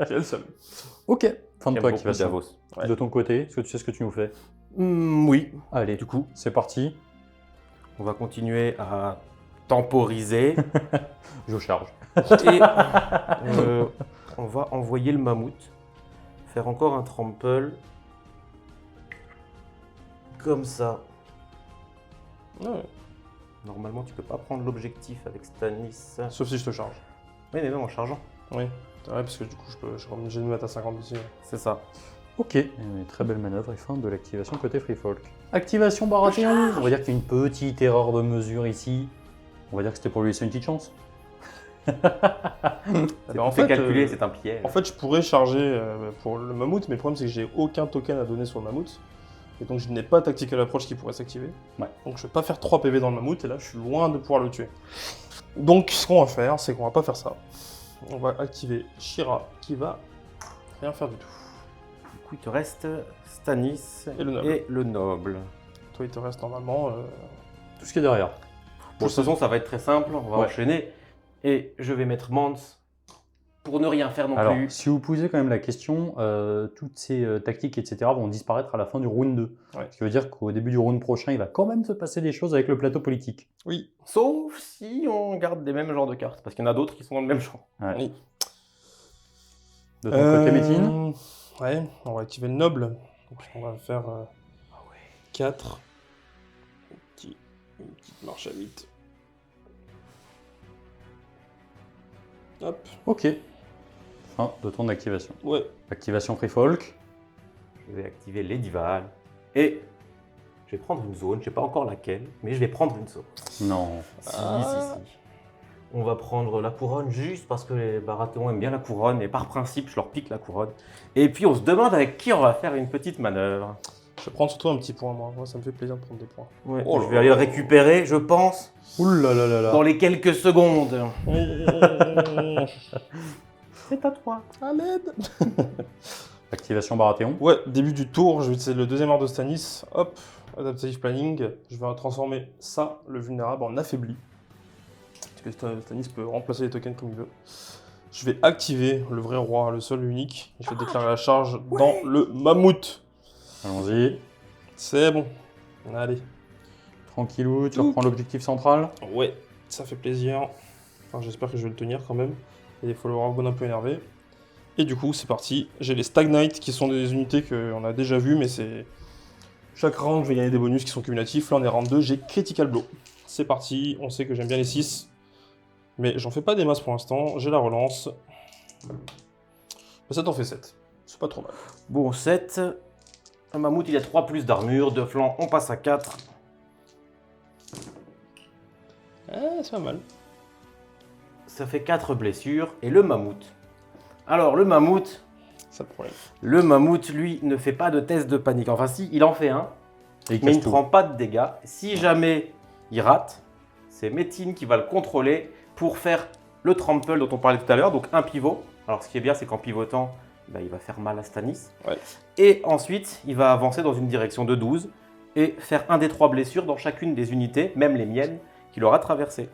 B: J'ai le seum.
D: Ok. Fin de
C: J'aime
D: toi,
C: beaucoup
D: activation.
C: Davos.
B: Ouais.
D: De ton côté, est-ce que tu sais ce que tu nous fais?
C: Oui.
D: Allez, du coup, c'est parti.
C: On va continuer à temporiser.
D: Je charge.
C: Et on va envoyer le mammouth. Faire encore un trample. Comme ça.
B: Ouais.
C: Normalement, tu peux pas prendre l'objectif avec Stanis.
B: Sauf si je te charge.
C: Oui, mais même en chargeant.
B: Oui. C'est vrai, parce que du coup, je suis obligé de me mettre à 50 ici.
C: C'est ça.
D: Ok. Très belle manœuvre et fin de l'activation côté Free Folk. Activation Baratheon. On va dire qu'il y a une petite erreur de mesure ici. On va dire que c'était pour lui laisser une petite chance.
C: C'est calculé, c'est un piège.
B: En fait, je pourrais charger pour le mammouth, mais le problème, c'est que j'ai aucun token à donner sur le mammouth. Et donc, je n'ai pas tactical approach qui pourrait s'activer.
D: Ouais.
B: Donc, je vais pas faire 3 PV dans le mammouth, et là, je suis loin de pouvoir le tuer. Donc, ce qu'on va faire, c'est qu'on va pas faire ça. On va activer Shira, qui va rien faire du tout.
C: Du coup, il te reste Stanis
B: Et le noble.
C: et le noble.
B: Toi, il te reste normalement...
D: Tout ce qui est derrière.
C: Bon, de toute façon, ça va être très simple. On va
D: Ouais.
C: enchaîner. Et je vais mettre Mance pour ne rien faire non
D: Alors,
C: plus.
D: si vous posez quand même la question, toutes ces tactiques, etc. vont disparaître à la fin du round 2.
B: Ouais.
D: Ce qui veut dire qu'au début du round prochain, il va quand même se passer des choses avec le plateau politique.
B: Oui.
C: Sauf si on garde les mêmes genres de cartes, parce qu'il y en a d'autres qui sont dans le même genre.
D: Ouais.
B: Oui.
D: De ton côté, Métine?
B: Ouais, on va activer le noble. Donc, on va faire 4. Une petite marche à 8. Hop.
D: Ok. Fin de tour d'activation.
B: Ouais.
D: Activation Free Folk.
C: Je vais activer Ladyval. Et je vais prendre une zone, je ne sais pas encore laquelle, mais je vais prendre une zone.
D: Non.
C: Si. On va prendre la couronne juste parce que les Baratheons aiment bien la couronne et par principe, je leur pique la couronne. Et puis on se demande avec qui on va faire une petite manœuvre.
B: Je vais prendre surtout un petit point, moi. Moi, ça me fait plaisir de prendre des points.
C: Ouais,
B: Oh
C: je
B: là
C: vais aller le récupérer, je pense,
D: Ouh là là là là.
C: dans les quelques secondes. C'est à toi.
B: À l'aide.
D: Activation Baratheon.
B: Ouais, début du tour, je vais utiliser le deuxième ordre de Stannis. Hop, Adaptive Planning. Je vais transformer ça, le vulnérable, en affaibli. Parce que Stannis peut remplacer les tokens comme il veut. Je vais activer le vrai roi, le seul, l'unique. Je vais déclarer la charge dans le mammouth.
D: Allons-y.
B: C'est bon. Allez.
D: Tranquillou, tu reprends l'objectif central.
B: Ouais, ça fait plaisir. Enfin, j'espère que je vais le tenir quand même. Il y a des followers un peu énervés. Et du coup, c'est parti. J'ai les Stag Knight qui sont des unités qu'on a déjà vues, mais c'est... Chaque round, je vais gagner des bonus qui sont cumulatifs. Là, on est round 2, j'ai Critical Blow. C'est parti, on sait que j'aime bien les 6. Mais j'en fais pas des masses pour l'instant, j'ai la relance. Mais ça t'en fait 7. C'est pas trop mal.
C: Bon, 7. Un mammouth, il a 3 plus d'armure. De flanc, on passe à 4.
B: C'est pas mal.
C: Ça fait 4 blessures. Et le mammouth. Alors, le mammouth,
B: Ça le problème.
C: lui, ne fait pas de test de panique. Enfin, si, il en fait un.
D: Et il
C: Mais il
D: casse
C: ne
D: tout.
C: prend pas de dégâts. Si jamais il rate, c'est Métine qui va le contrôler pour faire le trample dont on parlait tout à l'heure, donc un pivot. Alors ce qui est bien, c'est qu'en pivotant, bah, il va faire mal à Stannis.
B: Ouais.
C: Et ensuite, il va avancer dans une direction de 12 et faire un des 3 blessures dans chacune des unités, même les miennes, qu'il aura traversées.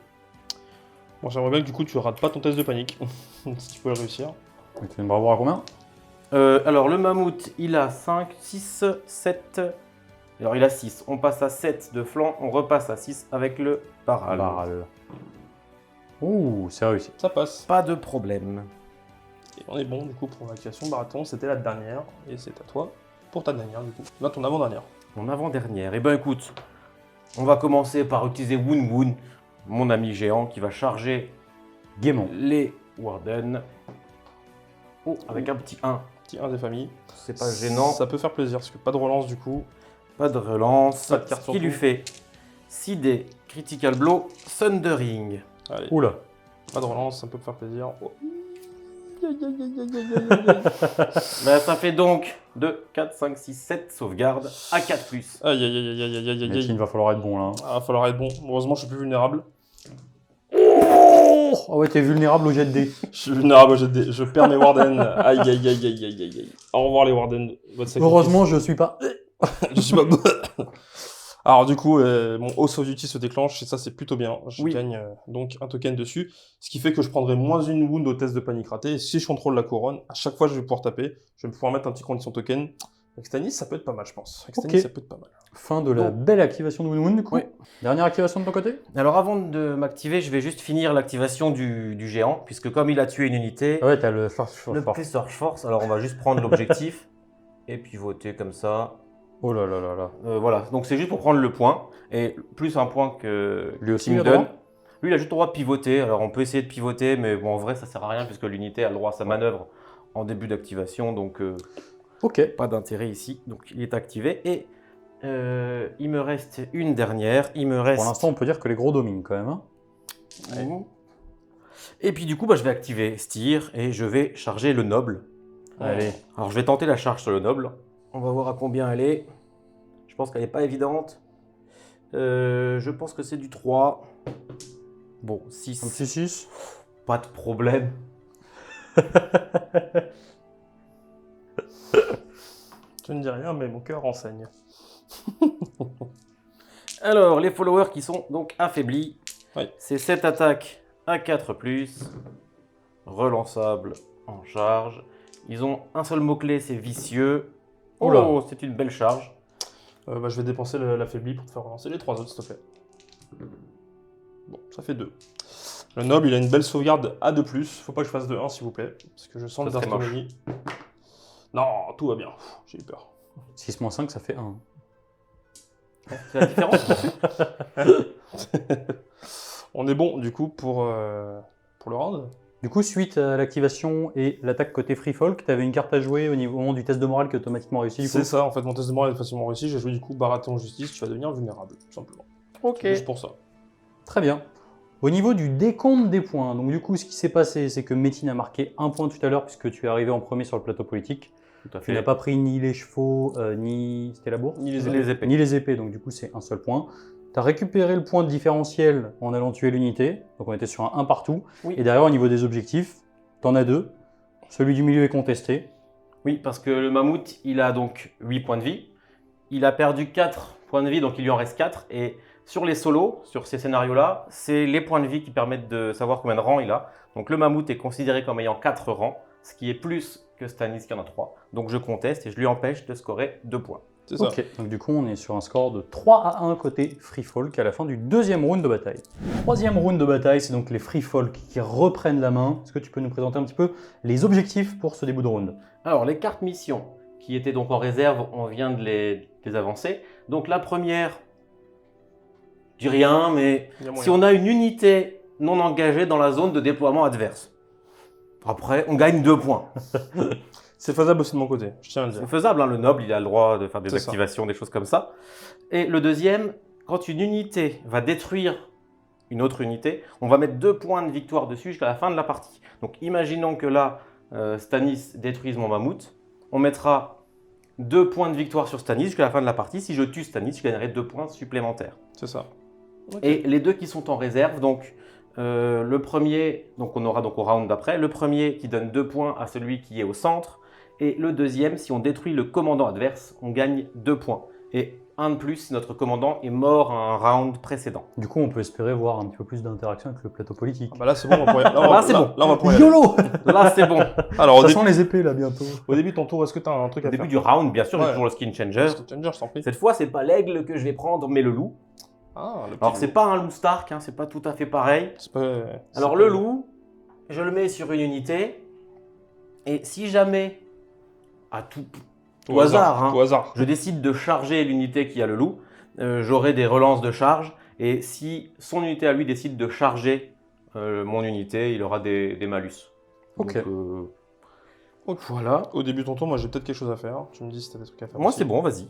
B: Bon, j'aimerais bien que du coup, tu rates pas ton test de panique. Si tu peux le réussir.
D: Et tu fais une bravoure à combien?
C: Alors le mammouth, il a 5, 6, 7... Alors il a 6, on passe à 7 de flanc, on repasse à 6 avec le Baral.
D: Baral. Ouh, c'est réussi.
B: Ça passe.
C: Pas de problème.
B: Et on est bon du coup pour l'activation Baratheon, c'était la dernière. Et c'est à toi pour ta dernière du coup. Là, ton avant-dernière.
C: Mon avant-dernière. Eh ben écoute, on va commencer par utiliser Woon Woon, mon ami géant, qui va charger
D: Gaiement.
C: les Warden. Oh, avec un petit 1.
B: Petit 1 des familles.
C: C'est pas gênant.
B: Ça peut faire plaisir parce que pas de relance du coup.
C: Pas de relance.
B: Pas de carte
C: Ce qui
B: surtout.
C: lui fait 6 dés, Critical Blow, Thundering.
B: Allez,
D: Oula.
B: pas de relance, ça peut faire plaisir. Oh.
C: Ben, ça fait donc 2, 4, 5, 6, 7 sauvegardes à 4+.
B: Aïe aïe aïe aïe aïe aïe aïe
D: Métine,
B: aïe.
D: va falloir être bon là.
B: Ah, va falloir être bon. Heureusement, je suis plus vulnérable.
D: Oh ouais, t'es vulnérable au jet de dés.
B: Je suis vulnérable, je perds mes Warden. Aïe aïe aïe aïe aïe aïe aïe. Au revoir les Warden. Votre sacrifice.
D: Heureusement, je suis pas.
B: Je suis pas. Alors du coup, mon House of Duty se déclenche et ça c'est plutôt bien. Je
C: Oui.
B: gagne donc un token dessus, ce qui fait que je prendrai moins une wound au test de panique raté. Et si je contrôle la couronne, à chaque fois je vais pouvoir taper, je vais pouvoir mettre un petit condition token. Avec Stannis, ça peut être pas mal, je pense. Avec Stannis,
D: Ok.
B: ça peut être pas mal.
D: Fin de la belle activation de Woon Woon du coup.
C: Oui.
D: Dernière activation de ton côté?
C: Alors avant de m'activer, je vais juste finir l'activation du géant, puisque comme il a tué une unité,
D: Ah ouais, t'as le
C: le Search Force, alors on va juste prendre l'objectif et pivoter comme ça.
D: Oh là là là là.
C: Voilà, donc c'est juste pour prendre le point, et plus un point que
D: Lui aussi,
C: qu'il
D: il
C: me
D: a le
C: donne.
D: droit
C: Lui, il a juste le droit de pivoter, alors on peut essayer de pivoter, mais bon, en vrai, ça sert à rien, puisque l'unité a le droit à sa manœuvre en début d'activation, donc
D: Ok.
C: pas d'intérêt ici. Donc il est activé, et il me reste une dernière, il me reste...
D: Pour l'instant, on peut dire que les gros dominent quand même. Hein.
C: Ouais. Et puis du coup, bah, je vais activer Styr, et je vais charger le noble.
D: Allez.
C: Alors je vais tenter la charge sur le noble. On va voir à combien elle est. Je pense qu'elle n'est pas évidente. Je pense que c'est du 3. Bon, 6.
D: Un petit 6.
C: Pas de problème.
B: Tu ne dis rien, mais mon cœur renseigne.
C: Alors, les followers qui sont donc affaiblis.
B: Oui.
C: C'est 7 attaques à 4+. relançable en charge. Ils ont un seul mot-clé, c'est vicieux.
B: Oula.
C: Oh, c'est une belle charge.
B: Je vais dépenser l'affaibli pour te faire relancer les 3 autres, s'il te plaît. Bon, ça fait 2. Le noble, il a une belle sauvegarde à 2+. Faut pas que je fasse de 1, s'il vous plaît. Parce que je sens le
C: Ça serait
B: Dark Omni. Non, tout va bien. J'ai eu peur.
D: 6 moins 5, ça fait 1.
C: C'est la différence.
B: On est bon, du coup, pour le round.
D: Du coup, suite à l'activation et l'attaque côté Free Folk, tu avais une carte à jouer au moment du test de morale qui est automatiquement réussi. Du coup.
B: C'est ça, en fait, mon test de morale est facilement réussi. J'ai joué, du coup, Baratheon Justice. Tu vas devenir vulnérable, tout simplement.
C: Ok.
B: Juste pour ça.
D: Très bien. Au niveau du décompte des points, donc du coup, ce qui s'est passé, c'est que Métine a marqué 1 point tout à l'heure puisque tu es arrivé en premier sur le plateau politique.
C: Tout à
D: Tu n'as
C: fait.
D: pas pris ni les chevaux, ni... C'était la bourre
B: Ni
C: Les épées.
D: Ni les épées, donc du coup, c'est un seul point. Tu as récupéré le point de différentiel en allant tuer l'unité, donc on était sur un 1 partout.
C: Oui.
D: Et derrière, au niveau des objectifs, tu en as 2. Celui du milieu est contesté.
C: Oui, parce que le mammouth, il a donc 8 points de vie. Il a perdu 4 points de vie, donc il lui en reste 4. Et sur les solos, sur ces scénarios-là, c'est les points de vie qui permettent de savoir combien de rangs il a. Donc le mammouth est considéré comme ayant 4 rangs, ce qui est plus que Stannis qui en a 3. Donc je conteste et je lui empêche de scorer 2 points.
B: C'est ça.
D: Ok, donc du coup on est sur un score de 3 à 1 côté Free Folk à la fin du deuxième round de bataille. Troisième round de bataille, c'est donc les Free Folk qui reprennent la main. Est-ce que tu peux nous présenter un petit peu les objectifs pour ce début de round?
C: Alors, les cartes missions qui étaient donc en réserve, on vient de les avancer. Donc la première, je dis rien, mais
B: Il y a moyen.
C: si on a une unité non engagée dans la zone de déploiement adverse, après, on gagne 2 points.
B: C'est faisable aussi de mon côté, je tiens à le dire.
C: C'est faisable, hein, le noble, il a le droit de faire des
B: C'est ça.
C: activations, des choses comme ça. Et le deuxième, quand une unité va détruire une autre unité, on va mettre 2 points de victoire dessus jusqu'à la fin de la partie. Donc imaginons que là, Stannis détruise mon mammouth, on mettra 2 points de victoire sur Stannis jusqu'à la fin de la partie. Si je tue Stannis, je gagnerai 2 points supplémentaires.
B: C'est ça. Ok.
C: Et les deux qui sont en réserve, donc le premier, donc on aura donc au round d'après, le premier qui donne 2 points à celui qui est au centre, et le deuxième, si on détruit le commandant adverse, on gagne 2 points. Et 1 de plus si notre commandant est mort à un round précédent.
D: Du coup, on peut espérer voir un petit peu plus d'interaction avec le plateau politique.
B: Ah bah là, c'est bon, on va pouvoir y aller.
C: Là, c'est bon.
B: Là, on va pouvoir y aller.
D: YOLO
C: Là, c'est bon.
B: Alors,
D: Ça sent les épées là bientôt.
B: au début de ton tour, est-ce que tu as un truc
C: Au
B: à
C: début
B: faire
C: du round, bien sûr, j'ai
B: Ouais.
C: toujours le skin changer.
B: Changer, je t'en prie.
C: Cette fois, c'est pas l'aigle que je vais prendre, mais le loup.
B: Ah, le petit
C: Alors,
B: loup.
C: c'est pas un loup Stark, hein, c'est pas tout à fait pareil.
B: C'est pas...
C: Alors,
B: c'est
C: le
B: pas-
C: loup, je le mets sur une unité. Et si jamais, à tout au hasard, hein,
B: Au hasard.
C: je décide de charger l'unité qui a le loup, j'aurai des relances de charge. Et si son unité à lui décide de charger mon unité, il aura des malus.
D: Ok.
C: Donc,
B: Ok.
C: voilà.
B: Au début de ton tour, moi, j'ai peut-être quelque chose à faire. Tu me dis si tu as des trucs à faire.
C: Moi,
B: aussi.
C: c'est bon, vas-y.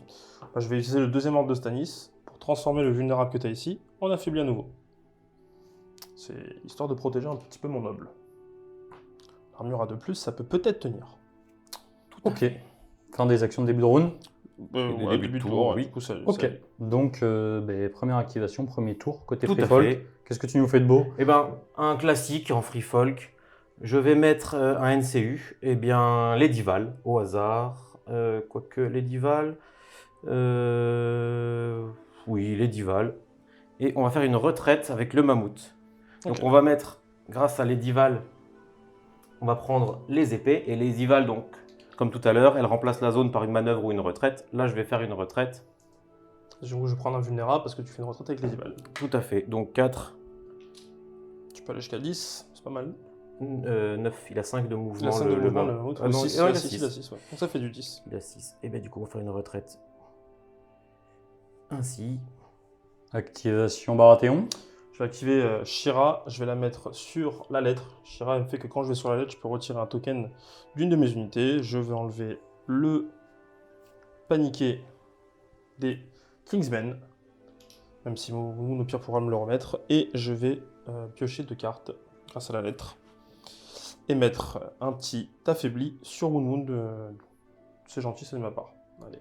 B: Bah, je vais utiliser le deuxième ordre de Stannis pour transformer le vulnérable que tu as ici en affaibli à nouveau. C'est histoire de protéger un petit peu mon noble. L'armure à 2+, ça peut peut-être tenir.
D: Ok. Fin des actions de début de round.
B: Ouais, début de tour, ouais,
C: oui.
B: du coup, ça-
D: Ok.
B: ça-
D: Donc, première activation, premier tour, côté
C: Tout
D: Free
C: à
D: Folk.
C: fait.
D: Qu'est-ce que tu nous fais de beau?
C: Eh ben, un classique en free folk. Je vais mettre un NCU. Eh bien, Lady Val, au hasard. Quoique, Lady Val. Oui, Lady Val. Et on va faire une retraite avec le mammouth. Donc,
B: Ok.
C: on va mettre, grâce à Lady Val, on va prendre les épées. Et Lady Val, donc, comme tout à l'heure, elle remplace la zone par une manœuvre ou une retraite. Là, je vais faire une retraite.
B: Je vais prendre un vulnérable parce que tu fais une retraite avec les Ival.
C: Tout à fait. Donc, 4,
B: Tu peux aller jusqu'à 10, c'est pas mal.
C: 9. Il a 5 de mouvement.
B: Il a 5 de mouvement,
C: mammouth.
B: le autre.
C: Ah non,
B: 6,
C: il
B: il
C: a
B: a 6,
C: 6.
B: il a 6, ouais. Donc ça fait du 10.
C: Il a 6. Et bien du coup, on va faire une retraite ainsi.
D: Activation Baratheon.
B: Je vais activer Shira, je vais la mettre sur la lettre. Shira elle me fait que quand je vais sur la lettre, je peux retirer un token d'une de mes unités. Je vais enlever le paniqué des Kingsmen, même si Moon au pire pourra me le remettre. Et je vais piocher 2 cartes grâce à la lettre et mettre un petit affaibli sur Moon. C'est gentil, c'est de ma part. Allez.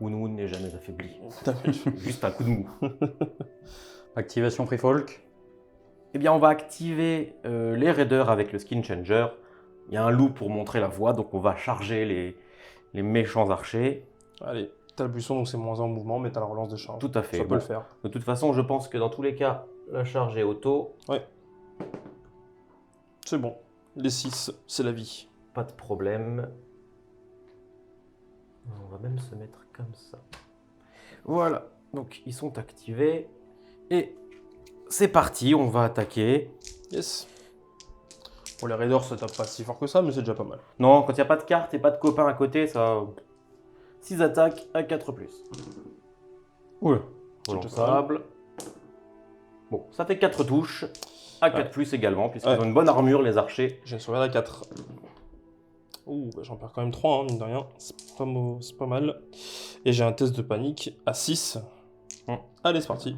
C: Woon n'est jamais affaibli.
B: Tapez.
C: Juste un coup de mou.
D: Activation Free Folk.
C: Eh bien, on va activer les raiders avec le skin changer. Il y a un loup pour montrer la voie, donc on va charger les méchants archers.
B: Allez, t'as le buisson, donc c'est moins 1 en mouvement, mais t'as la relance des charges.
C: Tout à fait.
B: Ça peut
C: Bon.
B: le faire.
C: De toute façon, je pense que dans tous les cas, la charge est auto.
B: C'est bon. Les 6, c'est la vie.
C: Pas de problème. On va même se mettre comme ça. Voilà, donc ils sont activés. Et c'est parti, on va attaquer.
B: Yes. Pour les raiders, ça tape pas si fort que ça, mais c'est déjà pas mal.
C: Non, quand il n'y a pas de carte et pas de copains à côté, ça... 6 attaques à 4+.
D: Oula.
C: Relançable. Bon, ça fait 4 touches. À 4+ également, puisqu'ils
B: Ouais.
C: ont une bonne armure, les archers.
B: J'ai une sauvegarde à 4. Ouh, bah, j'en perds quand même 3, hein, mine de rien. C'est pas mal. Et j'ai un test de panique à 6. Allez, c'est parti.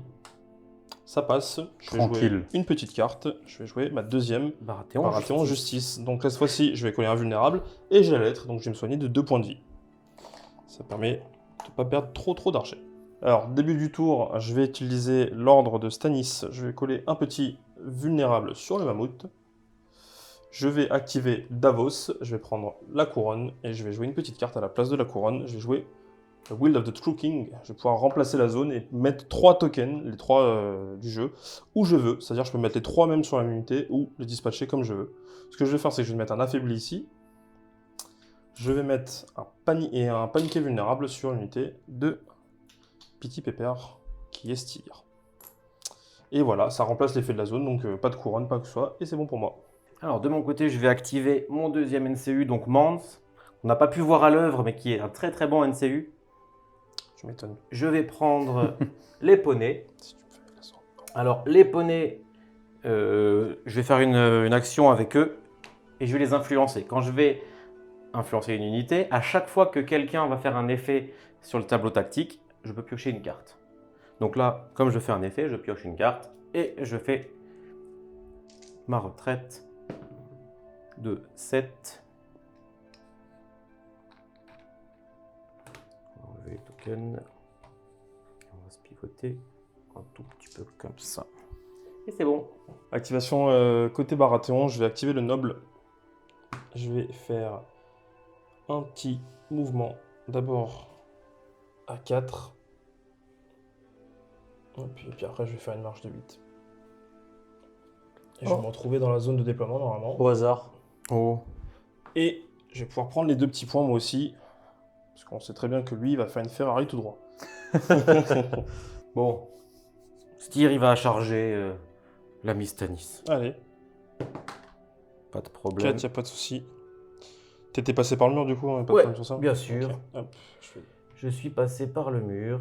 B: Ça passe. Je vais
D: Tranquille.
B: jouer une petite carte. Je vais jouer ma deuxième.
C: Baratheon,
B: Baratheon justice. Donc là, cette fois-ci, je vais coller invulnérable. Et j'ai la lettre, donc je vais me soigner de 2 points de vie. Ça permet de ne pas perdre trop d'archers. Alors, début du tour, je vais utiliser l'ordre de Stannis. Je vais coller un petit vulnérable sur le mammouth. Je vais activer Davos. Je vais prendre la couronne et je vais jouer une petite carte à la place de la couronne. Je vais jouer The Will of the True King. Je vais pouvoir remplacer la zone et mettre 3 tokens, les 3 du jeu, où je veux. C'est-à-dire que je peux mettre les 3 même sur la unité ou les dispatcher comme je veux. Ce que je vais faire, c'est que je vais mettre un affaibli ici. Je vais mettre un paniqué vulnérable sur l'unité de Pity Pepper, qui est Styr. Et voilà, ça remplace l'effet de la zone, donc pas de couronne, pas que ce soit, et c'est bon pour moi.
C: Alors, de mon côté, je vais activer mon deuxième NCU, donc Mans. On n'a pas pu voir à l'œuvre, mais qui est un très bon NCU.
B: Je m'étonne.
C: Je vais prendre les poneys.
B: Si tu me fais la sorte.
C: Alors, les poneys, je vais faire une action avec eux et je vais les influencer. Quand je vais influencer une unité, à chaque fois que quelqu'un va faire un effet sur le tableau tactique, je peux piocher une carte. Donc là, comme je fais un effet, je pioche une carte et je fais ma retraite de 7. On va enlever les tokens. On va se pivoter un tout petit peu comme ça. Et c'est bon.
B: Activation côté Baratheon, je vais activer le noble. Je vais faire un petit mouvement. D'abord à 4. Et puis après, je vais faire une marche de 8. Et je vais me retrouver dans la zone de déploiement normalement.
D: Au hasard.
C: Oh.
B: Et je vais pouvoir prendre les 2 petits points moi aussi. Parce qu'on sait très bien que lui, il va faire une Ferrari tout droit.
C: Bon. Styr, il va charger l'ami Stannis.
B: Allez,
C: Pas de problème.
B: 4, y a pas de souci. T'étais passé par le mur du coup, hein, pas de
C: Ouais,
B: problème sur ça
C: bien sûr.
B: Ok, hop, je fais...
C: Je suis passé par le mur.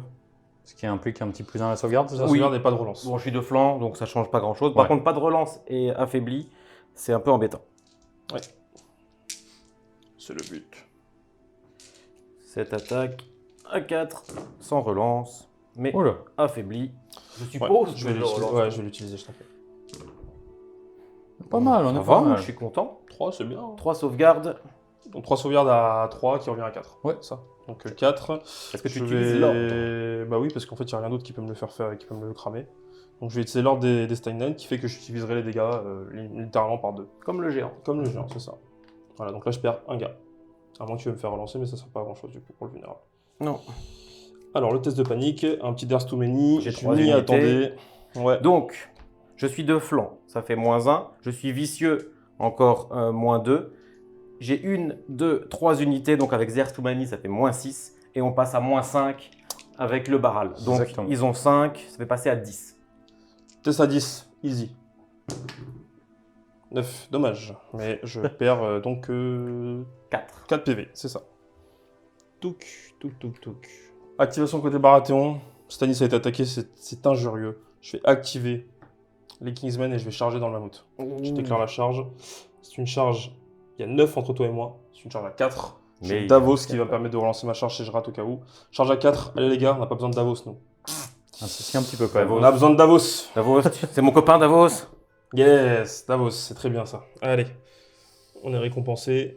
D: Ce qui implique un petit plus 1 à la sauvegarde, c'est ça?
B: Ça sauvegarde et pas de relance.
C: Bon, je suis de flanc, donc ça change pas grand-chose. Par
D: Ouais.
C: contre, pas de relance et affaibli, c'est un peu embêtant.
B: C'est le but.
C: Cette attaque à 4, sans relance, mais
D: Oh là.
C: affaibli. Je
B: Ouais,
C: suppose
B: je vais
C: que
B: l'utiliser,
C: relance.
B: ouais, je vais l'utiliser, je t'en prie.
D: Pas mal, on
C: Ça
D: est
C: va,
D: pas mal.
C: je suis content.
B: 3, c'est bien.
C: 3 sauvegardes.
B: Donc 3 sauvegardes à 3 qui revient à 4.
D: Ouais.
B: Ça. Donc 4.
C: Est-ce que tu
B: Je
C: utilises
B: vais...
C: l'ordre?
B: Bah oui, parce qu'en fait, il n'y a rien d'autre qui peut me le faire faire et qui peut me le cramer. Donc je vais utiliser l'ordre des Steinland qui fait que j'utiliserai les dégâts littéralement par 2.
C: Comme le géant.
B: Comme le géant, c'est ça. Voilà, donc là je perds un gars. À moins que tu veux me faire relancer, mais ça ne sert pas à grand chose du coup pour le vulnérable.
C: Non.
B: Alors le test de panique, un petit There's Too Many,
C: J'ai
B: je
C: 3
B: m'y
C: unités.
B: attendais. Ouais.
C: Donc, je suis de flanc, ça fait -1. Je suis vicieux, encore -2. J'ai 1, 2, 3 unités, donc avec Zertumani, ça fait -6. Et on passe à -5 avec le Baral. Donc,
D: Exactement.
C: ils ont 5, ça fait passer à 10.
B: Test à 10, easy. 9, dommage. Mais je perds donc
C: 4.
B: 4 PV, c'est ça. Touk. Activation côté Baratheon. Stannis a été attaqué, c'est injurieux. Je vais activer les Kingsmen et je vais charger dans le mammouth. Je déclare la charge. C'est une charge, il y a 9 entre toi et moi. C'est une charge à 4. J'ai
C: Mais
B: Davos qui va me permettre de relancer ma charge si je rate au cas où. Charge à 4, allez les gars, on n'a pas besoin de Davos nous.
D: Un souci un petit peu quand même.
B: On a besoin de Davos.
C: Davos, c'est mon copain Davos.
B: Yes, Davos, c'est très bien ça. Allez, on est récompensé.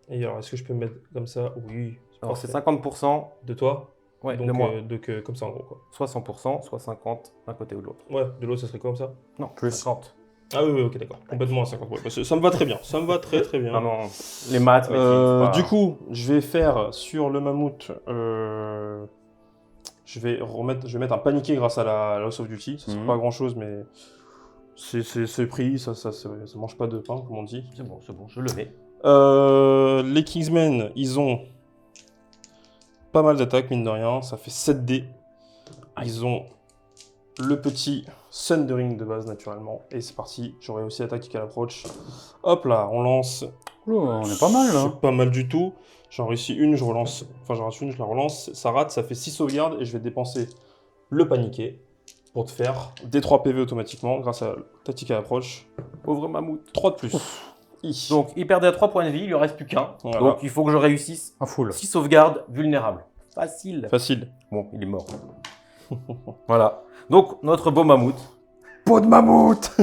B: Et alors, est-ce que je peux me mettre comme ça? Oui.
C: Alors, c'est
B: parfait.
C: 50%,
B: De toi?
C: ouais,
B: Donc,
C: de moi.
B: comme ça en gros quoi.
C: Soit 100%, soit 50 d'un côté ou de l'autre.
B: Ouais, de l'autre ça serait comme ça?
C: Non,
D: Plus.
C: 50.
B: Ah oui, ok, d'accord. Complètement à 50. Ouais, ça me va très bien. Ça me va très bien.
C: Non, non, les maths, mais c'est pas-
B: Du coup, je vais faire sur le mammouth. Je vais mettre un paniqué grâce à la House of Duty. Ça sert
D: Mhm.
B: pas à grand chose, mais C'est pris, ça mange pas de pain, comme on dit.
C: C'est bon, je le mets.
B: Les Kingsmen, ils ont pas mal d'attaques, mine de rien. Ça fait 7 dés. Ils ont le petit Thundering de base, naturellement. Et c'est parti, j'aurai aussi la tactique à l'approche. Hop là, on lance.
D: Oula, on est pas mal là.
B: C'est pas mal du tout. J'en réussis une, je relance. Enfin, j'en réussis une, je la relance. Ça rate, ça fait 6 sauvegardes. Et je vais dépenser le paniquer pour te faire des 3 PV automatiquement grâce à la tactique à l'approche.
C: Pauvre mammouth.
B: 3 de plus.
C: Donc, il perdait 3 points de vie, il lui reste plus qu'un.
B: Voilà.
C: Donc, il faut que je réussisse
D: Un full.
C: 6 sauvegardes vulnérables. Facile.
B: Facile.
C: Bon, il est mort. Voilà. Donc, notre beau mammouth,
B: Peau de mammouth.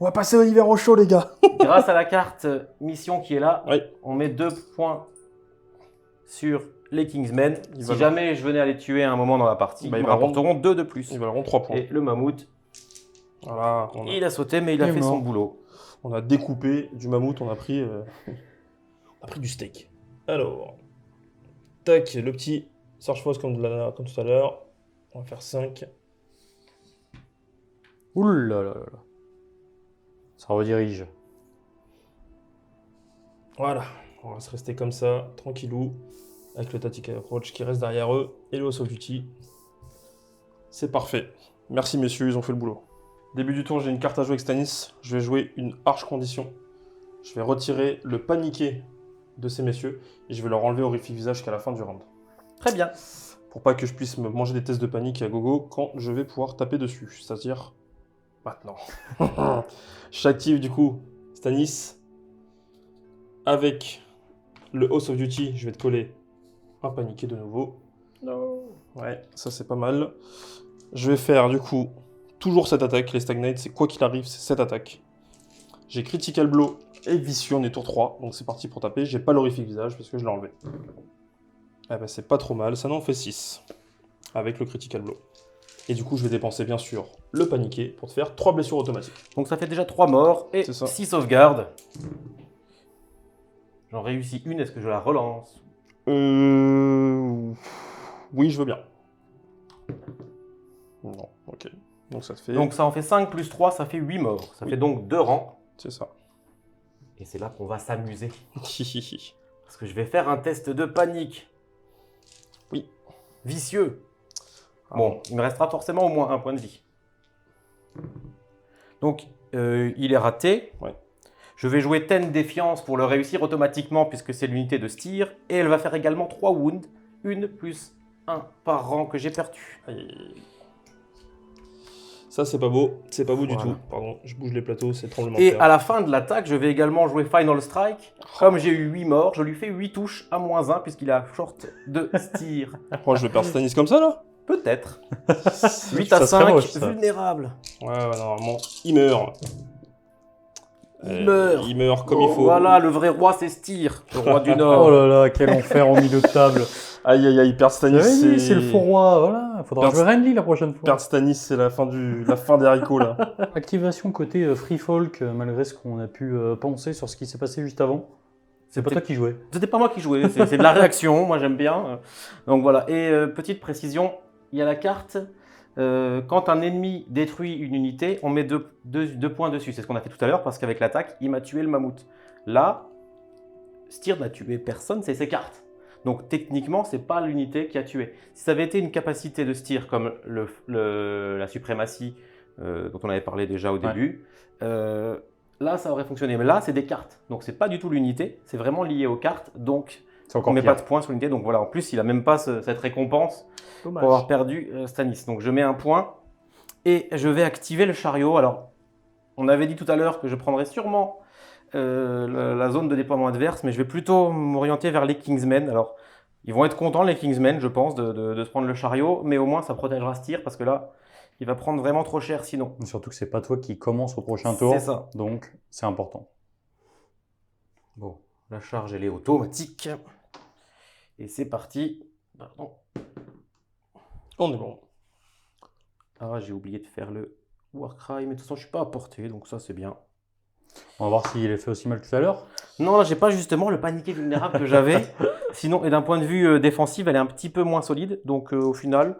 B: On va passer l'hiver au chaud, les gars.
C: grâce à la carte mission qui est là,
B: Oui.
C: on met 2 points sur les Kingsmen.
B: Il
C: Si
B: va
C: jamais je venais à les tuer à un moment dans la partie,
B: Bah,
C: ils
B: il
C: me
B: va
C: rapporteront 2 de plus.
B: Ils valeront 3 points.
C: Et le mammouth,
B: Voilà.
C: il a sauté, mais il a
D: Il est
C: fait
D: mort.
C: son boulot.
B: On a découpé du mammouth, on a pris du steak. Alors, tac, le petit Sarge Foss comme tout à l'heure. On va faire 5.
D: Ouh là là là là. Ça redirige.
B: Voilà, on va se rester comme ça, tranquillou, avec le Tactical Approach qui reste derrière eux et le House of Duty. C'est parfait. Merci messieurs, ils ont fait le boulot. Début du tour, j'ai une carte à jouer avec Stanis. Je vais jouer une Arche Condition. Je vais retirer le paniqué de ces messieurs et je vais leur enlever horrifique visage jusqu'à la fin du round.
C: Très bien.
B: Pour pas que je puisse me manger des tests de panique à gogo quand je vais pouvoir taper dessus, c'est-à-dire maintenant. J'active du coup Stanis avec le House of Duty, je vais te coller un paniqué de nouveau.
C: Non.
B: Ouais, ça c'est pas mal. Je vais faire du coup toujours cette attaque, les Stagnates, c'est quoi qu'il arrive, c'est cette attaque. J'ai Critical Blow et Vicieux, on est tour 3, donc c'est parti pour taper. J'ai pas l'horrifique visage parce que je l'ai enlevé. Ah bah c'est pas trop mal, ça n'en fait 6 avec le Critical Blow. Et du coup je vais dépenser bien sûr le paniqué pour te faire 3 blessures automatiques.
C: Donc ça fait déjà 3 morts et
B: C'est ça.
C: 6 sauvegardes. J'en réussis une, est-ce que je la relance?
B: Oui, je veux bien. Non, ok. Donc ça te fait...
C: Donc ça en fait 5 plus 3, ça fait 8 morts. Ça
B: Oui.
C: fait donc 2 rangs.
B: C'est ça.
C: Et c'est là qu'on va s'amuser.
B: Oui.
C: Parce que je vais faire un test de panique.
B: Oui.
C: Vicieux.
B: Ah
C: Bon, il me restera forcément au moins un point de vie. Donc, il est raté.
B: Ouais.
C: Je vais jouer Ten Défiance pour le réussir automatiquement puisque c'est l'unité de Styr. Et elle va faire également 3 wounds. Une plus 1 par rang que j'ai perdu.
B: Aïe, aïe, aïe. Ça, c'est pas beau. C'est pas beau du
C: Voilà.
B: tout. Pardon, je bouge les plateaux, c'est tremblement de
C: Et
B: terre.
C: à la fin de l'attaque, je vais également jouer Final Strike. Comme j'ai eu 8 morts, je lui fais 8 touches à -1 puisqu'il a short de Styr.
B: Oh, je vais perdre Stanis comme ça, là
C: Peut-être. 8
D: Ça
C: à
D: serait
C: 5,
D: moche, ça.
C: vulnérable.
B: Ouais, normalement, il meurt.
C: Il meurt.
B: Il meurt comme il faut.
C: Voilà, le vrai roi, c'est Styr, le roi du
D: Oh
C: Nord.
D: là là, quel enfer au milieu de table.
B: Aïe, aïe, aïe, perdre Stanis,
D: J'avais dit, c'est le faux roi, voilà. Faudra
B: Perdre-
D: jouer Renly la prochaine fois.
B: Perdre Stanis, c'est la fin des haricots, là.
D: Activation côté Free Folk, malgré ce qu'on a pu penser sur ce qui s'est passé juste avant. C'est pas
C: C'était-
D: toi qui jouais.
C: C'était pas moi qui jouais, c'est de la réaction, moi j'aime bien. Donc voilà, et petite précision, il y a la carte, quand un ennemi détruit une unité, on met 2 points dessus. C'est ce qu'on a fait tout à l'heure, parce qu'avec l'attaque, il m'a tué le mammouth. Là, Styr n'a tué personne, c'est ses cartes. Donc techniquement, c'est pas l'unité qui a tué. Si ça avait été une capacité de Styr comme la suprématie dont on avait parlé déjà au début, là ça aurait fonctionné. Mais là, c'est des cartes. Donc c'est pas du tout l'unité, c'est vraiment lié aux cartes. Donc
D: C'est
C: on
D: encore
C: met
D: pire.
C: pas de points sur l'unité. Donc voilà, en plus, il a même pas cette récompense pour avoir perdu Stanis. Donc je mets un point et je vais activer le chariot. Alors, on avait dit tout à l'heure que je prendrais sûrement la zone de déploiement adverse, mais je vais plutôt m'orienter vers les Kingsmen. Alors, ils vont être contents, les Kingsmen, je pense, de se prendre le chariot, mais au moins ça protégera Styr, parce que là, il va prendre vraiment trop cher sinon.
D: Surtout que c'est pas toi qui commence au prochain tour.
C: C'est ça.
D: Donc, c'est important.
C: Bon, la charge, elle est automatique. Et c'est parti. Pardon.
B: On est bon.
C: Ah, j'ai oublié de faire le Warcry, mais de toute façon, je suis pas à portée, donc ça, c'est bien.
D: On va voir s'il est fait aussi mal tout à l'heure.
C: Non, là, j'ai pas justement le paniqué vulnérable que j'avais. Sinon, et d'un point de vue défensif, elle est un petit peu moins solide. Donc, au final,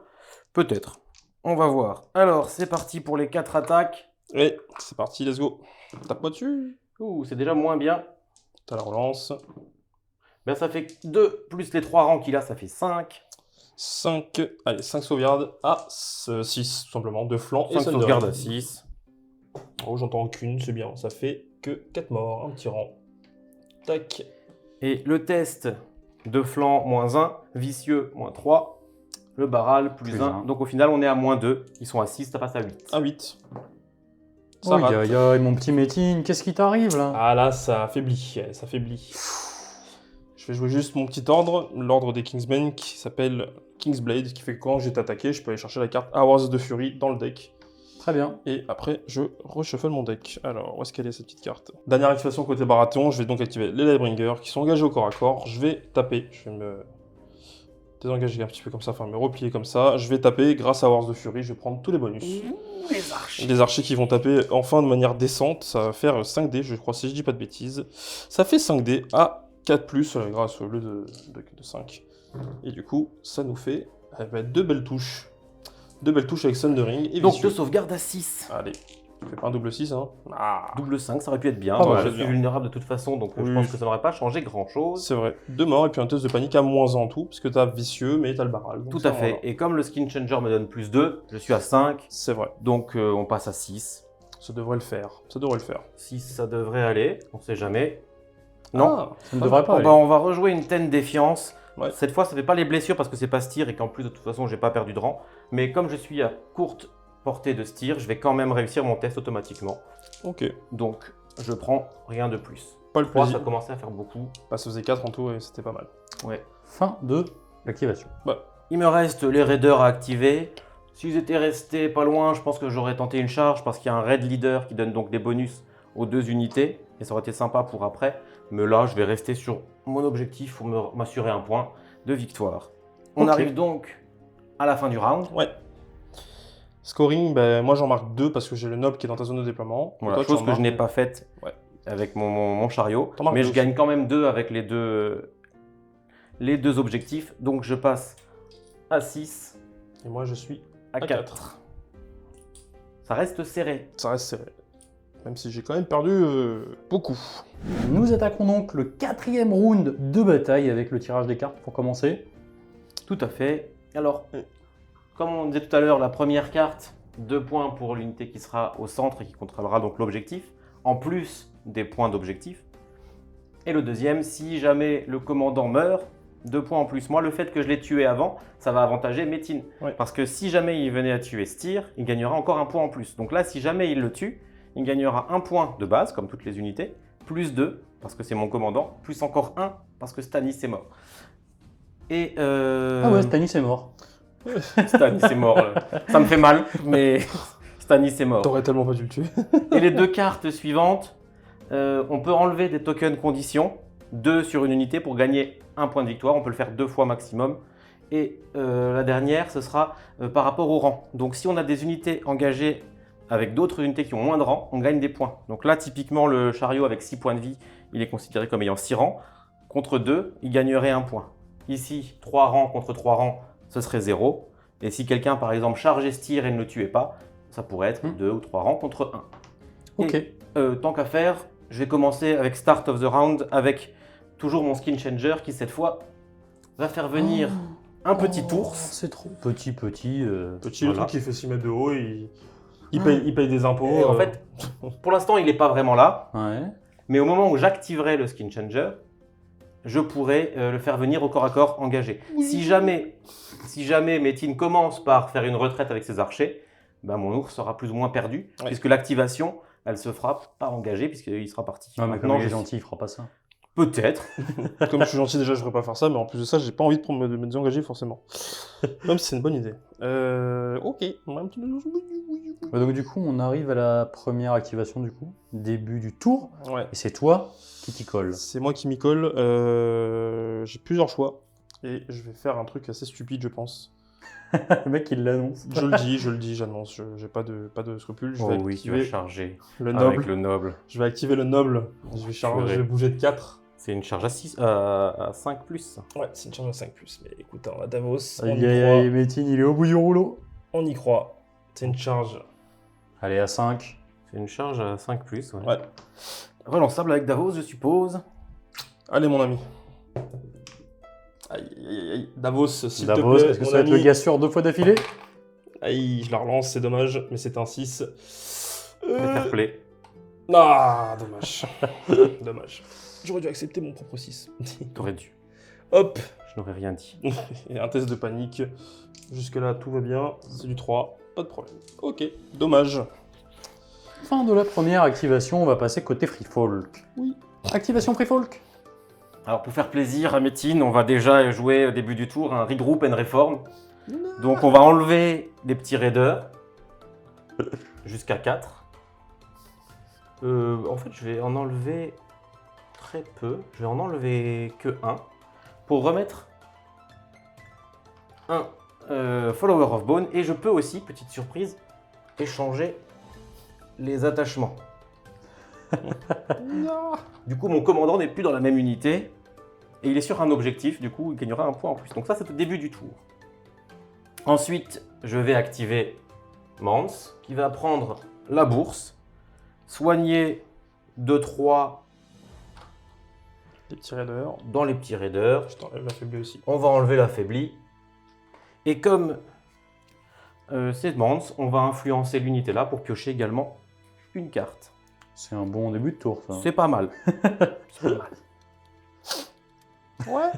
C: peut-être. On va voir. Alors, c'est parti pour les 4 attaques.
B: Et c'est parti, let's go. Tape-moi dessus.
C: Ouh, c'est déjà moins bien.
B: T'as la relance.
C: Ben, ça fait 2 plus les 3 rangs qu'il a, ça fait 5.
B: 5. Allez, 5 sauvegardes à 6, tout simplement. 2 flancs et
C: 5
B: Thunder.
C: sauvegardes à 6.
B: Oh, j'entends qu'une, c'est bien. Ça fait que 4 morts, un petit rang. Tac.
C: Et le test de flanc, moins 1. Vicieux, moins 3. Le barral, plus
D: Plus
C: 1.
D: un.
C: Donc au final, on est à moins 2. Ils sont à 6, ça passe à 8.
B: À 8. Ça
D: Aïe,
B: rate.
D: aïe, aïe, mon petit Métine, qu'est-ce qui t'arrive là?
B: Ah là, ça affaiblit. Ça affaiblit. Je vais jouer juste mon petit ordre, l'ordre des Kingsmen qui s'appelle Kingsblade, qui fait que quand j'ai attaqué, je peux aller chercher la carte Hours de Fury dans le deck.
D: Très bien.
B: Et après, je reshuffle mon deck. Alors, où est-ce qu'elle est cette petite carte? Dernière activation côté Baratheon, je vais donc activer les Lightbringers qui sont engagés au corps à corps. Je vais taper, je vais me désengager un petit peu comme ça, enfin me replier comme ça. Je vais taper, grâce à Hours de Fury, je vais prendre tous les bonus.
C: Les archers.
B: Les archers qui vont taper enfin de manière décente, ça va faire 5D, je crois, si je dis pas de bêtises. Ça fait 5D à 4+, grâce au lieu de 5. Et du coup, ça nous fait 2 belles touches. 2 belles touches avec Sundering et
C: Donc
B: Vicieux.
C: 2 sauvegardes à 6.
B: Allez, je fais pas un double 6, hein. Ah,
C: Double 5, ça aurait pu être bien.
B: Ah,
C: Moi,
B: ouais,
C: je
B: c'est
C: suis
B: bien.
C: vulnérable de toute façon, donc je
B: Oui.
C: pense que ça n'aurait pas changé grand-chose.
B: c'est vrai. 2 morts et puis un test de panique à -1 en tout, parce que t'as Vicieux, mais t'as le barral. donc
C: Tout
B: ça,
C: à fait.
B: voilà.
C: Et comme le Skin Changer me donne plus 2, je suis à 5.
B: C'est vrai.
C: Donc on passe à 6.
B: Ça devrait le faire. Ça devrait le faire.
C: 6, ça devrait aller. On sait jamais. Non.
B: Ah,
D: Ça ne devrait pas
C: Bon,
D: aller.
C: bah, on va rejouer une Ten Défiance.
B: Ouais.
C: Cette fois, ça fait pas les blessures parce que c'est pas Styr et qu'en plus, de toute façon, j'ai pas perdu de rang. Mais comme je suis à courte portée de Styr, je vais quand même réussir mon test automatiquement.
B: ok.
C: Donc, je prends rien de plus.
B: Pas le
C: 3,
B: plaisir.
C: ça commençait à faire beaucoup.
B: Bah, ça faisait 4 en tout et c'était pas mal.
C: Ouais.
D: Fin de l'activation.
C: Il me reste les raiders à activer. S'ils étaient restés pas loin, je pense que j'aurais tenté une charge parce qu'il y a un raid leader qui donne donc des bonus aux 2 unités. Et ça aurait été sympa pour après. Mais là, je vais rester sur mon objectif pour m'assurer un point de victoire. On
B: Ok.
C: arrive donc à la fin du round.
B: Ouais. Scoring, ben, moi j'en marque 2 parce que j'ai le noble qui est dans ta zone de déploiement.
C: Voilà,
B: Toi, tu
C: chose
B: en
C: que je n'ai
B: marques-
C: pas faite
B: Ouais.
C: avec mon chariot.
B: T'en marques
C: Mais
B: deux
C: je gagne quand même 2 avec les deux objectifs. Donc je passe à 6,
B: Et moi je suis
C: à
B: à
C: 4.
B: 4.
C: Ça reste serré.
B: Ça reste serré. Même si j'ai quand même perdu beaucoup.
D: Nous attaquons donc le 4e round de bataille avec le tirage des cartes pour commencer.
C: Tout à fait. Alors, comme on disait tout à l'heure, la première carte, 2 points pour l'unité qui sera au centre et qui contrôlera donc l'objectif, en plus des points d'objectif. Et le deuxième, si jamais le commandant meurt, 2 points en plus. Moi, le fait que je l'ai tué avant, ça va avantager Métine.
B: Ouais.
C: Parce que si jamais il venait à tuer Styr, il gagnera encore un point en plus. Donc là, si jamais il le tue, il gagnera un point de base, comme toutes les unités, plus 2, parce que c'est mon commandant, plus encore 1, parce que Stannis est mort. Et
D: Ah ouais, Stannis est mort.
C: Stannis est mort. Là. Ça me fait mal, mais Stannis est mort.
B: T'aurais tellement pas dû le tuer.
C: Et les 2 cartes suivantes, on peut enlever des tokens conditions, 2 sur une unité pour gagner un point de victoire. On peut le faire 2 fois maximum. Et la dernière, ce sera par rapport au rang. Donc si on a des unités engagées avec d'autres unités qui ont moins de rang, on gagne des points. Donc là, typiquement, le chariot avec 6 points de vie, il est considéré comme ayant 6 rangs. Contre 2, il gagnerait 1 point. Ici, 3 rangs contre 3 rangs, ce serait 0. Et si quelqu'un, par exemple, chargeait Styr et ne le tuait pas, ça pourrait être 2 ou 3 rangs contre 1.
D: Ok.
C: Et, tant qu'à faire, je vais commencer avec Start of the Round avec toujours mon Skin Changer qui, cette fois, va faire venir un petit
D: Oh,
C: ours.
D: C'est trop petit.
B: Petit, le
C: Voilà.
B: truc qui fait 6 mètres de haut, il paye des impôts.
C: Et en fait, pour l'instant, il n'est pas vraiment là.
D: Ouais.
C: Mais au moment où j'activerai le Skin Changer, je pourrais le faire venir au corps à corps engagé. Si jamais Métine commence par faire une retraite avec ses archers, ben mon ours sera plus ou moins perdu,
B: Ouais.
C: puisque l'activation, elle se fera pas engagée, puisqu'il sera parti.
D: Non, mais
C: Maintenant,
D: comme il est
C: je-
D: gentil, il fera pas ça.
C: Peut-être.
B: Comme je suis gentil déjà, je devrais pas faire ça, mais en plus de ça, j'ai pas envie de me désengager forcément. Même si c'est une bonne idée. Ok.
D: Bah, donc du coup, on arrive à la première activation du coup, début du tour,
B: Ouais.
D: et c'est toi qui t'y colle.
B: C'est moi qui m'y colle. J'ai plusieurs choix. Et je vais faire un truc assez stupide, je pense.
D: Le mec, il l'annonce.
B: Je le dis, j'annonce. J'ai pas de scrupules. Je
C: Oh
B: vais
C: oui, tu vas
B: activer
C: charger
B: le noble.
C: avec le noble.
B: Je vais activer le noble. Je vais charger, je vais bouger de 4.
C: C'est une charge à 5 plus.
B: Ouais, c'est une charge de 5+. Mais écoute, on a Davos, on
D: Aïe,
B: y
D: aïe,
B: croit.
D: aïe, Métine, il est au bout du rouleau.
B: On y croit. C'est une charge.
D: Allez, à 5.
C: fait une charge à 5+. Ouais.
B: Ouais.
C: Relançable avec Davos, je suppose.
B: Allez, mon ami. Aïe, aïe, aïe, aïe. Davos, s'il te
D: Davos,
B: plaît,
D: est-ce que
B: mon
D: ça va être
B: ami.
D: le gars sûr 2 fois d'affilée?
B: Aïe, je la relance, c'est dommage, mais c'est un 6.
C: Fair play.
B: Ah, dommage. Dommage. J'aurais dû accepter mon propre 6.
C: T'aurais dû.
B: Hop.
C: Je n'aurais rien dit.
B: Et un test de panique. Jusque-là, tout va bien. C'est du 3. Pas de problème. Ok, dommage.
D: Fin de la première activation, on va passer côté Free Folk.
B: Oui.
D: Activation Free Folk.
C: Alors pour faire plaisir à Métine, on va déjà jouer au début du tour un regroup and reform. Donc on va enlever les petits raiders jusqu'à 4. En fait, je vais en enlever très peu. Je vais en enlever que 1 pour remettre un Follower of Bone. Et je peux aussi, petite surprise, échanger les attachements. Du coup, mon commandant n'est plus dans la même unité et il est sur un objectif. Du coup, il gagnera un point en plus. Donc ça, c'est au début du tour. Ensuite, je vais activer Mans, qui va prendre la bourse, soigner 2-3
B: Les petits raiders.
C: dans les petits raiders.
B: Je t'enlève l'affaibli aussi.
C: On va enlever l'affaibli. Et comme c'est Mans, on va influencer l'unité là pour piocher également une carte.
D: C'est un bon début de tour, ça.
C: C'est pas mal. C'est pas mal.
B: Ouais,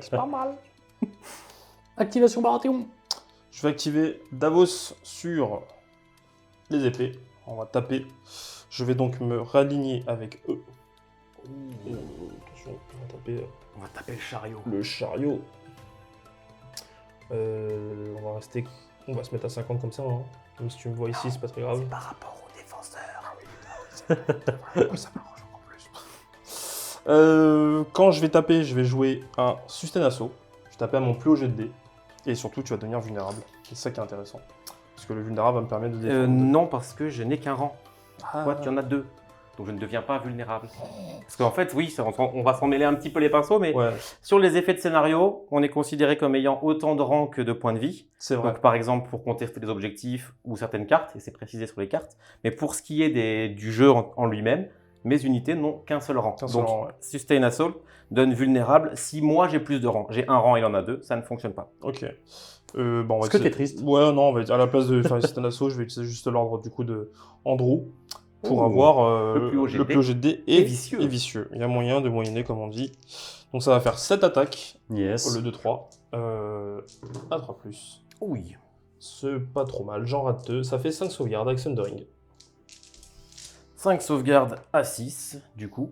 B: c'est pas mal.
D: Activation Baratheon.
B: Je vais activer Davos sur les épées. On va taper. Je vais donc me raligner avec eux. Attention, on va taper
C: On va taper le chariot.
B: le chariot. On va rester. On va se mettre à 50 comme ça. Hein. Même si tu me vois ici, c'est pas très grave.
C: Par rapport aux défenseurs.
B: Ça m'arrange encore plus. Quand je vais taper, je vais jouer un sustain assaut. Je vais taper à mon plus haut jet de dés. Et surtout, tu vas devenir vulnérable. C'est ça qui est intéressant. Parce que le vulnérable va me permettre de défendre.
C: Non, parce que je n'ai qu'un rang.
B: Ah.
C: Toi, tu en as 2. Donc je ne deviens pas vulnérable. Parce qu'en fait, oui, on va s'en mêler un petit peu les pinceaux, mais
B: Ouais,
C: sur les effets de scénario, on est considéré comme ayant autant de rangs que de points de vie.
B: c'est vrai.
C: Donc par exemple, pour contester des objectifs ou certaines cartes, et c'est précisé sur les cartes. Mais pour ce qui est du jeu en lui-même, mes unités n'ont qu'un seul rang.
B: Qu'un seul
C: Donc
B: rang, ouais.
C: Sustain Assault donne vulnérable si moi j'ai plus de rangs. J'ai un rang, il en a 2, ça ne fonctionne pas.
B: Ok. Bon, on va
D: Est-ce que
B: essayer-
D: t'es triste?
B: Ouais, non, on va à la place de faire un sustain assaut, je vais utiliser juste l'ordre du coup de Andrew pour
C: Oh.
B: avoir
C: Le plus haut jet de dés.
B: jet de dés
C: Et vicieux.
B: et vicieux. Il y a moyen de moyenner, comme on dit. Donc ça va faire 7 attaques
D: Yes.
B: au lieu de 3. À 3+.
C: Oui.
B: C'est pas trop mal. J'en rate 2. Ça fait 5 sauvegardes avec Sundering.
C: 5 sauvegardes à 6, du coup.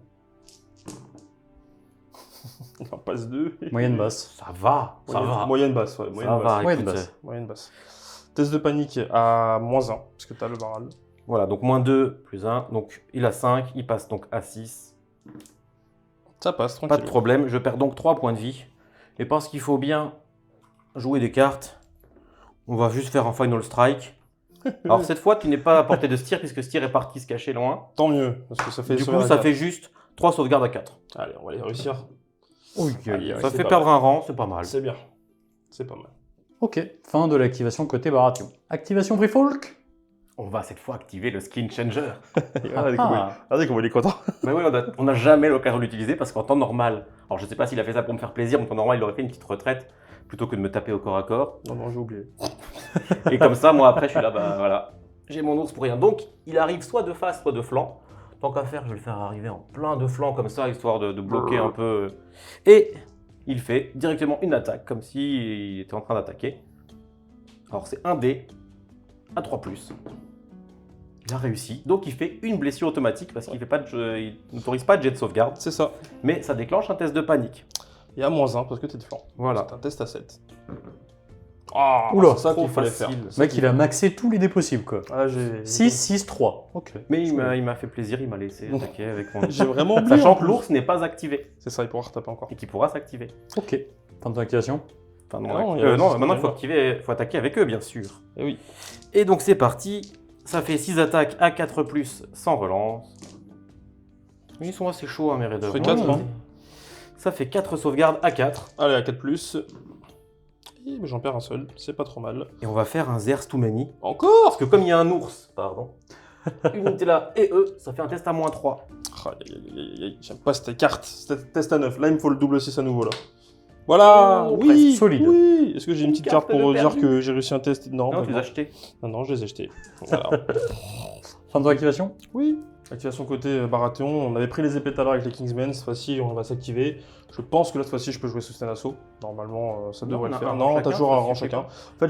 B: On passe 2.
D: Moyenne basse.
C: Ça va, ça va.
B: Moyenne basse, ouais. Moyenne
C: Ça
B: basse.
C: va,
D: Moyenne
C: écoute,
D: basse.
B: Moyenne basse. Test de panique à -1, parce que t'as le baral.
C: Voilà, donc -2 plus 1. Donc il a 5, il passe donc à 6.
B: Ça passe,
C: Pas
B: tranquille.
C: de problème, je perds donc 3 points de vie. Et parce qu'il faut bien jouer des cartes, on va juste faire un Final Strike. Alors cette fois, tu n'es pas à portée de Styr, puisque Styr est parti se cacher loin.
B: Tant mieux, parce que ça fait
C: Du coup,
B: sauvegarde
C: ça
B: à
C: fait
B: 4.
C: juste 3 sauvegardes à 4.
B: Allez, on va les réussir.
D: Oui.
B: Aïe, aïe,
C: Ça
B: c'est
C: fait
B: pas
C: perdre
B: mal.
C: un rang, c'est pas mal.
B: C'est bien. C'est pas mal.
D: Ok. Fin de l'activation côté Baratheon. Activation Free Folk.
C: On va cette fois activer le Skin Changer.
B: Regardez
D: Ah.
B: comment il est content.
C: Mais oui, on n'a jamais l'occasion de l'utiliser parce qu'en temps normal, alors je sais pas s'il a fait ça pour me faire plaisir, mais en temps normal, il aurait fait une petite retraite plutôt que de me taper au corps à corps.
B: Non, j'ai oublié.
C: Et comme ça, moi après, je suis là, bah voilà, j'ai mon ours pour rien. Donc, il arrive soit de face, soit de flanc. Tant qu'à faire, je vais le faire arriver en plein de flancs comme ça, histoire de bloquer un peu. Et il fait directement une attaque, comme s'il était en train d'attaquer. Alors, c'est un dé à 3+. Il a réussi. Donc, il fait une blessure automatique parce qu'il fait pas il n'autorise pas de jet de sauvegarde.
B: C'est ça.
C: Mais ça déclenche un test de panique.
B: Et à -1 parce que t'es de flanc.
C: Voilà.
B: C'est un test à 7. Ah,
D: Oula,
B: c'est ça
C: trop
B: qu'il fallait
C: facile.
B: faire.
D: Le mec, il a maxé tous les dés possibles, quoi.
B: Ah, j'ai...
D: 6, 6, 3. Ok.
C: Mais il m'a fait plaisir, il m'a laissé attaquer avec mon...
B: J'ai vraiment oublié.
C: Sachant
B: en
C: que
B: plus.
C: l'ours n'est pas activé
B: C'est ça, il pourra retaper encore.
C: et qu'il pourra s'activer.
D: Ok. Fin de ton activation.
C: Enfin,
B: Non, il y a
C: non,
B: juste
C: maintenant il
B: un
C: faut attaquer avec eux, bien sûr.
B: Eh oui.
C: Et donc c'est parti. Ça fait 6 attaques à 4+, sans relance. Ils sont assez chauds, hein, mes raiders.
B: Ça fait 4,
C: Ouais.
B: hein.
C: Ça fait 4 sauvegardes à 4.
B: Allez, à 4+. Et ben, j'en perds un seul, c'est pas trop mal.
C: Et on va faire un Zers Too Many.
B: Encore.
C: Parce que comme il y a un ours, pardon, unité là et eux, ça fait un test à -3.
B: J'aime pas cette carte, cette test à 9. Là, il me faut le double 6 à nouveau, là. Voilà,
C: Oh,
B: oui,
D: presque solide.
B: oui. Est-ce que j'ai une petite
C: carte
B: carte pour
C: de
B: dire
C: perdu.
B: que j'ai réussi un test? Non,
C: Non, tu les as
B: d'accord.
C: achetés.
B: Non, je les ai achetés. Voilà.
D: Fin de ton activation?
B: Oui. Activation côté Baratheon. On avait pris les épées tout à l'heure avec les Kingsmen. Cette fois-ci, on va s'activer. Je pense que là, cette fois-ci, je peux jouer Sustain Assaut. Normalement, ça
C: Non,
B: devrait
C: on
B: le
C: a
B: faire.
C: un rang
B: Non, t'as
C: chacun,
B: toujours
C: ça
B: un rang
C: suffit
B: chacun. En fait,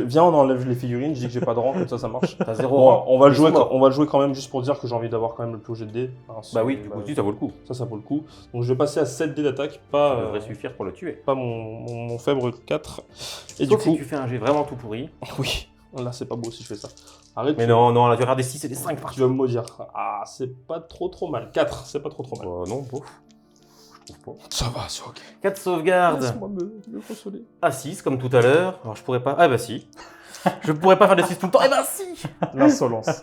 B: viens, on enlève les figurines. Je dis que j'ai pas de rang, comme ça marche.
C: T'as 0
B: Bon,
C: rang.
B: on va le
C: Ils
B: jouer.
C: sont morts.
B: On va le jouer quand même juste pour dire que j'ai envie d'avoir quand même le plus haut jet de dés. Hein,
C: Bah oui,
B: c'est-
C: du coup, si, ça vaut le coup.
B: ça vaut le coup. Donc, je vais passer à 7 dés d'attaque,
C: Ça
B: pas,
C: devrait suffire pour le tuer.
B: pas mon faible 4. Et
C: Sauf
B: du coup,
C: si tu fais un jet vraiment tout pourri.
B: oui. Là, c'est pas beau si je fais ça. Arrête.
C: Mais non, là, tu regardes des 6 et des 5
B: Tu
C: partout.
B: vas me maudire. Ah, c'est pas trop mal. 4, c'est pas trop mal.
C: Non, bof. Je trouve pas.
B: Ça va, c'est ok.
C: 4 sauvegardes.
B: Laisse-moi me consoler.
C: À 6, comme tout à l'heure. Alors, je pourrais pas. Ah, bah si. Je pourrais pas faire des 6 tout le temps. Eh ben si.
B: L'insolence.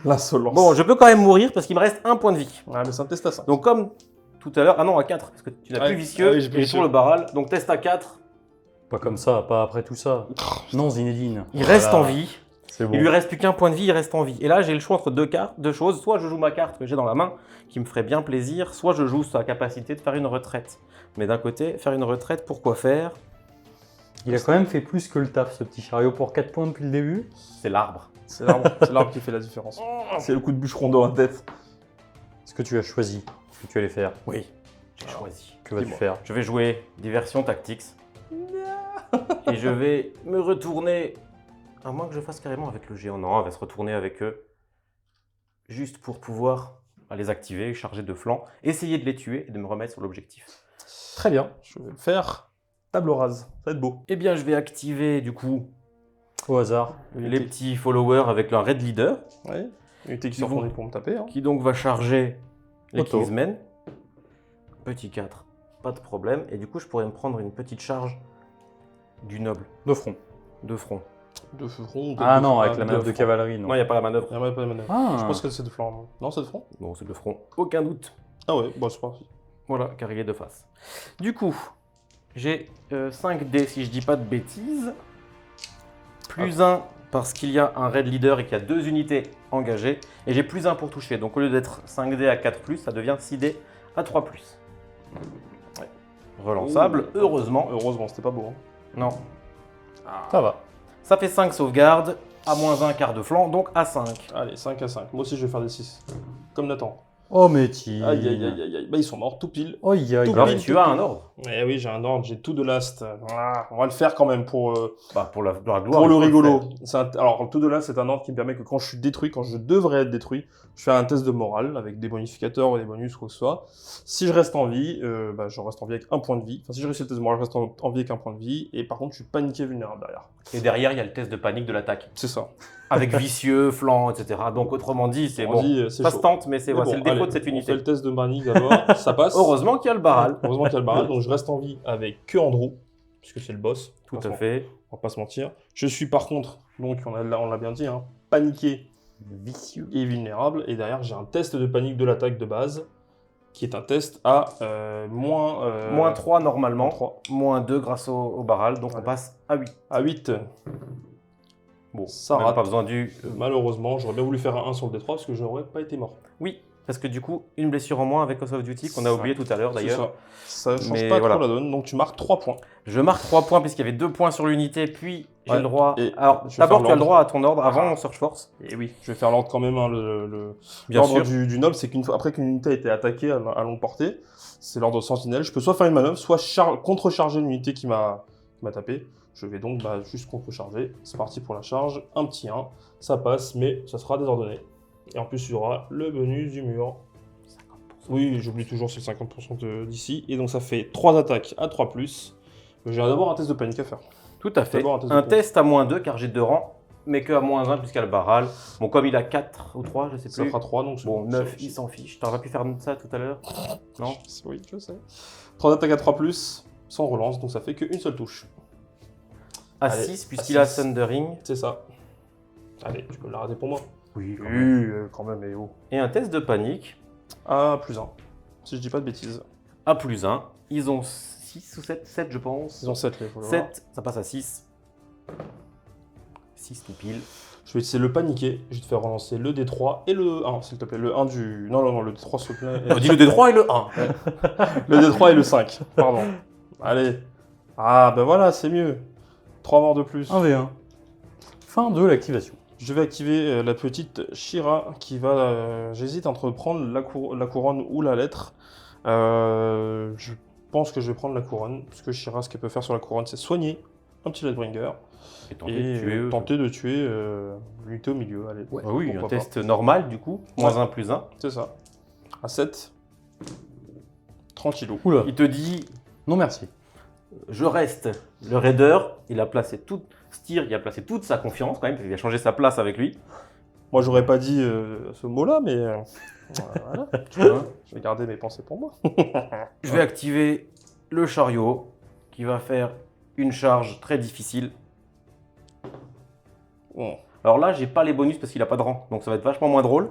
B: L'insolence.
C: Bon, je peux quand même mourir parce qu'il me reste un point de vie.
B: Ouais, mais c'est un test à 5.
C: Donc, comme tout à l'heure. Ah non, à 4. Parce que tu n'as
B: Ouais.
C: plus vicieux.
B: Ah oui, j'ai plus
C: et
B: vicieux.
C: sur le barral. Donc, test à 4.
D: Pas comme ça, pas après tout ça. Non, Zinedine.
C: Il reste
D: Voilà.
C: en vie.
D: C'est bon.
C: Il lui reste plus qu'un point de vie, il reste en vie. Et là, j'ai le choix entre deux choses. Soit je joue ma carte que j'ai dans la main, qui me ferait bien plaisir, soit je joue sa capacité de faire une retraite. Mais d'un côté, faire une retraite, pourquoi faire?
D: Il a quand même fait plus que le taf, ce petit chariot, pour 4 points depuis le début.
C: C'est l'arbre.
B: C'est l'arbre qui fait la différence. C'est le coup de bûcheron dans la tête.
D: Ce que tu as choisi, ce que tu allais faire.
C: Oui, j'ai choisi.
D: Que vas-tu
B: Dis-moi.
D: faire?
C: Je vais jouer Diversion Tactics. Et je vais me retourner, à moins que je fasse carrément avec le géant. Non, on va se retourner avec eux. Juste pour pouvoir les activer, charger de flanc, essayer de les tuer et de me remettre sur l'objectif.
B: Très bien. Je vais le faire. Table rase. Ça va être beau.
C: Eh bien, je vais activer du coup
D: Au hasard.
C: les petits followers avec un Red Leader,
B: Ouais. Unité qui
C: Qui
B: sort
C: vont-
B: fournie pour me taper. Hein.
C: qui donc va charger les
B: Auto.
C: Kingsmen. Petit 4, pas de problème. Et du coup, je pourrais me prendre une petite charge du noble,
D: De front.
C: de front.
B: De front.
D: Ah non, avec la manœuvre de
B: front.
D: cavalerie, non.
C: Non, il n'y a pas la manœuvre.
B: Il n'y a pas de manœuvre.
D: Ah.
B: Je pense que c'est de flanc. Non, c'est de front.
C: Bon, c'est de front, aucun doute.
B: Ah ouais, bon, c'est pas.
C: Voilà, car il est de face. Du coup, j'ai 5 dés si je dis pas de bêtises. Plus 1 parce qu'il y a un Red Leader et qu'il y a 2 unités engagées. Et j'ai plus 1 pour toucher. Donc au lieu d'être 5 dés à 4+, ça devient 6 dés à 3+. Ouais. Relançable, heureusement.
B: Heureusement, c'était pas beau. Hein.
C: Non.
D: Ça va.
C: Ça fait 5 sauvegardes, à -1 quart de flanc, donc à 5.
B: Allez, 5 à 5. Moi aussi, je vais faire des 6. Comme Nathan.
D: Oh, Métis.
B: Aïe, aïe, aïe, aïe, aïe. Bah, ils sont morts tout pile.
D: Oh, aïe, aïe.
B: Tout
C: Alors
B: pile.
C: tu as un ordre.
B: Eh oui, j'ai un ordre, j'ai tout de last. Voilà, on va le faire quand même pour
C: Pour la gloire.
B: le
C: il faut
B: rigolo.
C: faire.
B: Alors, tout de last, c'est un ordre qui me permet que quand je suis détruit, quand je devrais être détruit, je fais un test de morale avec des bonificateurs ou des bonus, quoi que ce soit. Si je reste en vie, je reste en vie avec un point de vie. Enfin, si je réussis le test de morale, je reste en vie avec un point de vie. Et par contre, je suis paniqué vulnérable derrière.
C: Et derrière, il y a le test de panique de l'attaque.
B: C'est ça.
C: Avec vicieux, flanc, etc. Donc autrement dit, c'est
B: On
C: bon.
B: dit, c'est
C: Ça
B: chaud.
C: se tente, mais c'est
B: Mais
C: voilà,
B: bon,
C: c'est le défaut
B: allez,
C: de cette
B: On fait
C: unité.
B: le test de panique d'abord, ça passe.
C: Heureusement qu'il y a le barral.
B: Heureusement qu'il y a le barrage, donc je reste en vie avec que Andrew, puisque c'est le boss.
C: Tout à fait.
B: On va pas se mentir. Je suis par contre, donc on l'a bien dit, hein, paniqué
D: Vicieux.
B: et vulnérable. Et derrière, j'ai un test de panique de l'attaque de base, qui est un test à
C: Moins 3 normalement,
B: 3.
C: moins 2 grâce au barral, donc on
B: Allez.
C: passe à 8.
B: À 8.
C: Bon,
B: Ça
C: même
B: rate.
C: pas besoin du...
B: Malheureusement, j'aurais bien voulu faire un 1 sur le D3 parce que je n'aurais pas été mort.
C: Oui, parce que du coup, une blessure en moins avec Call of Duty qu'on a
B: Ça.
C: oublié tout à l'heure
B: C'est
C: d'ailleurs.
B: ça. Ça change
C: Mais
B: pas
C: voilà.
B: trop la donne, donc tu marques 3 points.
C: Je marque 3 points puisqu'il y avait 2 points sur l'unité, puis j'ai
B: Ouais,
C: le droit...
B: et
C: Alors,
B: je vais
C: d'abord
B: faire
C: tu as le
B: l'ordre.
C: droit à ton ordre avant
B: Ah.
C: mon Search Force.
B: Et oui, je vais faire l'ordre quand même. Hein,
C: Bien
B: l'ordre
C: sûr.
B: du noble, c'est après qu'une unité a été attaquée à longue portée, c'est l'ordre sentinelle. Je peux soit faire une manœuvre, soit contrecharger l'unité qui m'a tapé. Je vais donc juste contrecharger. C'est parti pour la charge. Un petit 1, ça passe, mais ça sera désordonné. Et en plus, il y aura le bonus du mur.
C: 50%.
B: Oui, j'oublie toujours, c'est 50% d'ici. Et donc ça fait 3 attaques à 3+. J'ai d'abord un test de panique à faire.
C: Tout à fait.
B: D'abord un test de
C: Un
B: panique.
C: test à moins 2 car j'ai 2 rangs, mais que à moins 1 puisqu'il y a le barral. Bon, comme il a 4 ou 3, je sais
B: Ça
C: plus.
B: fera 3, donc c'est
C: Bon,
B: bon.
C: 9, il s'en fiche. T'aurais pas pu faire ça tout à l'heure? Non?
B: Oui, je sais. 3 attaques à 3+, sans relance, donc ça fait qu'une seule touche.
C: À
B: Allez,
C: 6
B: à
C: puisqu'il a
B: 6.
C: Thundering.
B: C'est ça. Allez, tu peux l'arrêter pour moi.
C: Oui,
B: Quand même, et oh.
C: Et un test de panique.
B: Ah, +1. Si je dis pas de bêtises.
C: À plus 1. Ils ont 6 ou 7, 7 je pense.
B: Ils ont 7 les followers.
C: 7, ça passe à 6. 6 tout pile.
B: Je vais essayer de le paniquer. Je vais te faire relancer le D3 et le 1, s'il te plaît. Le 1 du... Non, le D3 s'il te plaît.
C: On dit le D3 et le 1.
B: Le D3 et le 5, pardon. Allez. Ah, ben voilà, c'est mieux. 3 morts de plus.
D: 1v1. Fin de l'activation.
B: Je vais activer la petite Shira qui va... J'hésite entre prendre la couronne ou la lettre. Je pense que je vais prendre la couronne. Parce que Shira, ce qu'elle peut faire sur la couronne, c'est soigner un petit Lightbringer.
C: Et
B: Tenter de tuer l'unité au milieu. Allez.
C: Ah oui, un
B: pourquoi
C: test normal du coup. Moins 1 plus 1.
B: C'est ça. À 7. Tranquillou.
D: Oula.
C: Il te dit
D: Non merci.
C: je reste. Le raider, il a placé Styr, il a placé toute sa confiance quand même, parce qu'il a changé sa place avec lui.
B: Moi, j'aurais pas dit ce mot-là, mais voilà. Tu vois, je vais garder mes pensées pour moi.
C: Je vais activer le chariot qui va faire une charge très difficile.
B: Bon.
C: Alors là, j'ai pas les bonus parce qu'il a pas de rang, donc ça va être vachement moins drôle.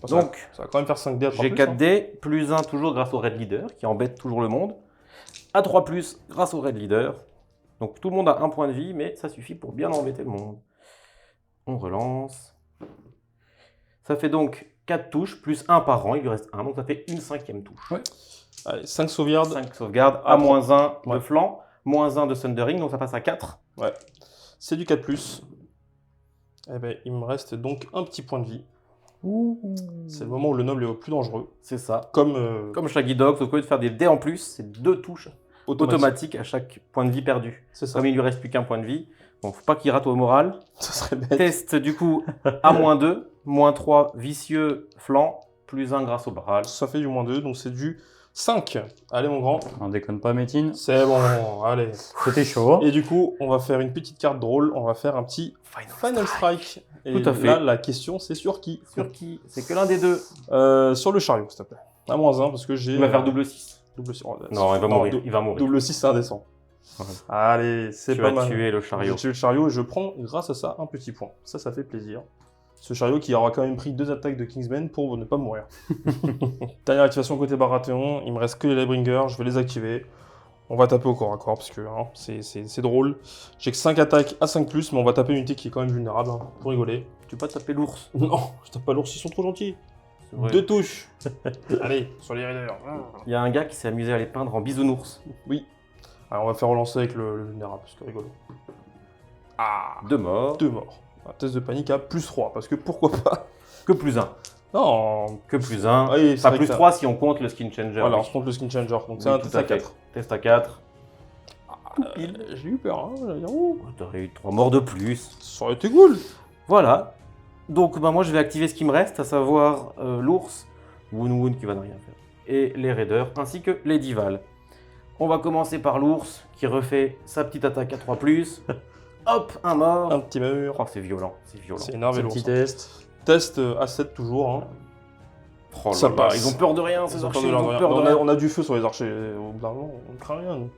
C: Donc,
B: ça va quand même faire 5 dés à 3
C: j'ai
B: plus,
C: 4 dés, plus 1 toujours grâce au Red Leader, qui embête toujours le monde. À 3 plus grâce au Red Leader. Donc tout le monde a un point de vie, mais ça suffit pour bien embêter le monde. On relance. Ça fait donc 4 touches, plus 1 par rang, il lui reste 1, donc ça fait une 5e touche.
D: Ouais.
B: Allez, 5 sauvegardes.
C: 5 sauvegardes, à moins 1 de flanc, moins 1 de Thundering, donc ça passe à 4.
B: Ouais. C'est du 4+. Eh ben, il me reste donc un petit point de vie. C'est le moment où le noble est au plus dangereux.
C: C'est ça.
B: Comme
C: Shaggy Dog, sauf qu'au lieu de faire des dés en plus, c'est 2 touches automatiques à chaque point de vie perdu.
B: C'est ça.
C: Comme il lui reste plus qu'un point de vie, bon, faut pas qu'il rate au moral.
B: Ça serait bête.
C: Test du coup à moins 2, moins 3 vicieux flanc, plus 1 grâce au barrage.
B: Ça fait du moins 2, donc c'est du 5. Allez, mon grand.
D: On déconne pas Métine.
B: C'est bon, allez.
D: C'était chaud.
B: Et du coup, on va faire une petite carte drôle. On va faire un petit Final Strike. Et
C: Tout à fait.
B: là, la question, c'est sur qui?
C: Sur qui? C'est que l'un des deux.
B: Sur le chariot, s'il te plaît. À moins 1, parce que j'ai...
C: Il va faire double 6.
B: Double 6.
C: Non, il va mourir. Il va mourir.
B: Double 6, c'est indécent. Allez, c'est
C: Tu
B: pas
C: vas
B: mal.
C: tuer le
B: Je
C: chariot.
B: tue le chariot et je prends, grâce à ça, un petit point. Ça fait plaisir. Ce chariot qui aura quand même pris 2 attaques de Kingsman pour ne pas mourir. Dernière activation côté Baratheon. Il me reste que les Lightbringers. Je vais les activer. On va taper au corps à corps parce que hein, c'est drôle. J'ai que 5 attaques à 5+, mais on va taper une unité qui est quand même vulnérable, hein, pour rigoler.
C: Tu peux pas taper l'ours.
B: Non, je tape pas l'ours, ils sont trop gentils.
C: C'est vrai.
B: 2 touches. Allez, sur les raiders.
C: Il y a un gars qui s'est amusé à les peindre en bisounours.
B: Oui. Alors on va faire relancer avec le vulnérable, parce que rigolo. Ah,
C: 2 morts.
B: 2 morts. Un test de panique à +3, parce que pourquoi pas.
C: Que plus 1.
B: Non.
C: Que plus 1.
B: Oui, c'est
C: Enfin,
B: vrai
C: plus
B: que ça-
C: 3 si on compte le skin changer.
B: Voilà, on
C: oui.
B: se compte le skin changer, donc c'est
C: Oui,
B: un
C: tout
B: test
C: à
B: à
C: fait.
B: 4.
C: Test à 4.
B: J'ai eu peur, hein. J'allais dire, ouh,
C: T'aurais eu 3 morts de plus.
B: ça aurait été cool.
C: Voilà. Donc bah, moi je vais activer ce qui me reste, à savoir l'ours, Woon qui va ne rien faire, et les raiders, ainsi que les divals. On va commencer par l'ours qui refait sa petite attaque à 3+. Hop, un mort.
B: Un petit mur.
C: Oh, c'est violent, c'est violent.
B: C'est énervé
D: Ce
B: l'ours.
D: petit test.
B: Test à 7 toujours. Hein.
C: Oh là
B: Ça
C: là,
B: passe.
C: Ils ont peur de rien, ces
B: Ils ont
C: archers,
B: peur de
C: ils ont
B: rien.
C: peur de
B: on,
C: rien.
B: a, on a du feu sur les archers. Au bout d'un moment, on ne craint rien. nous.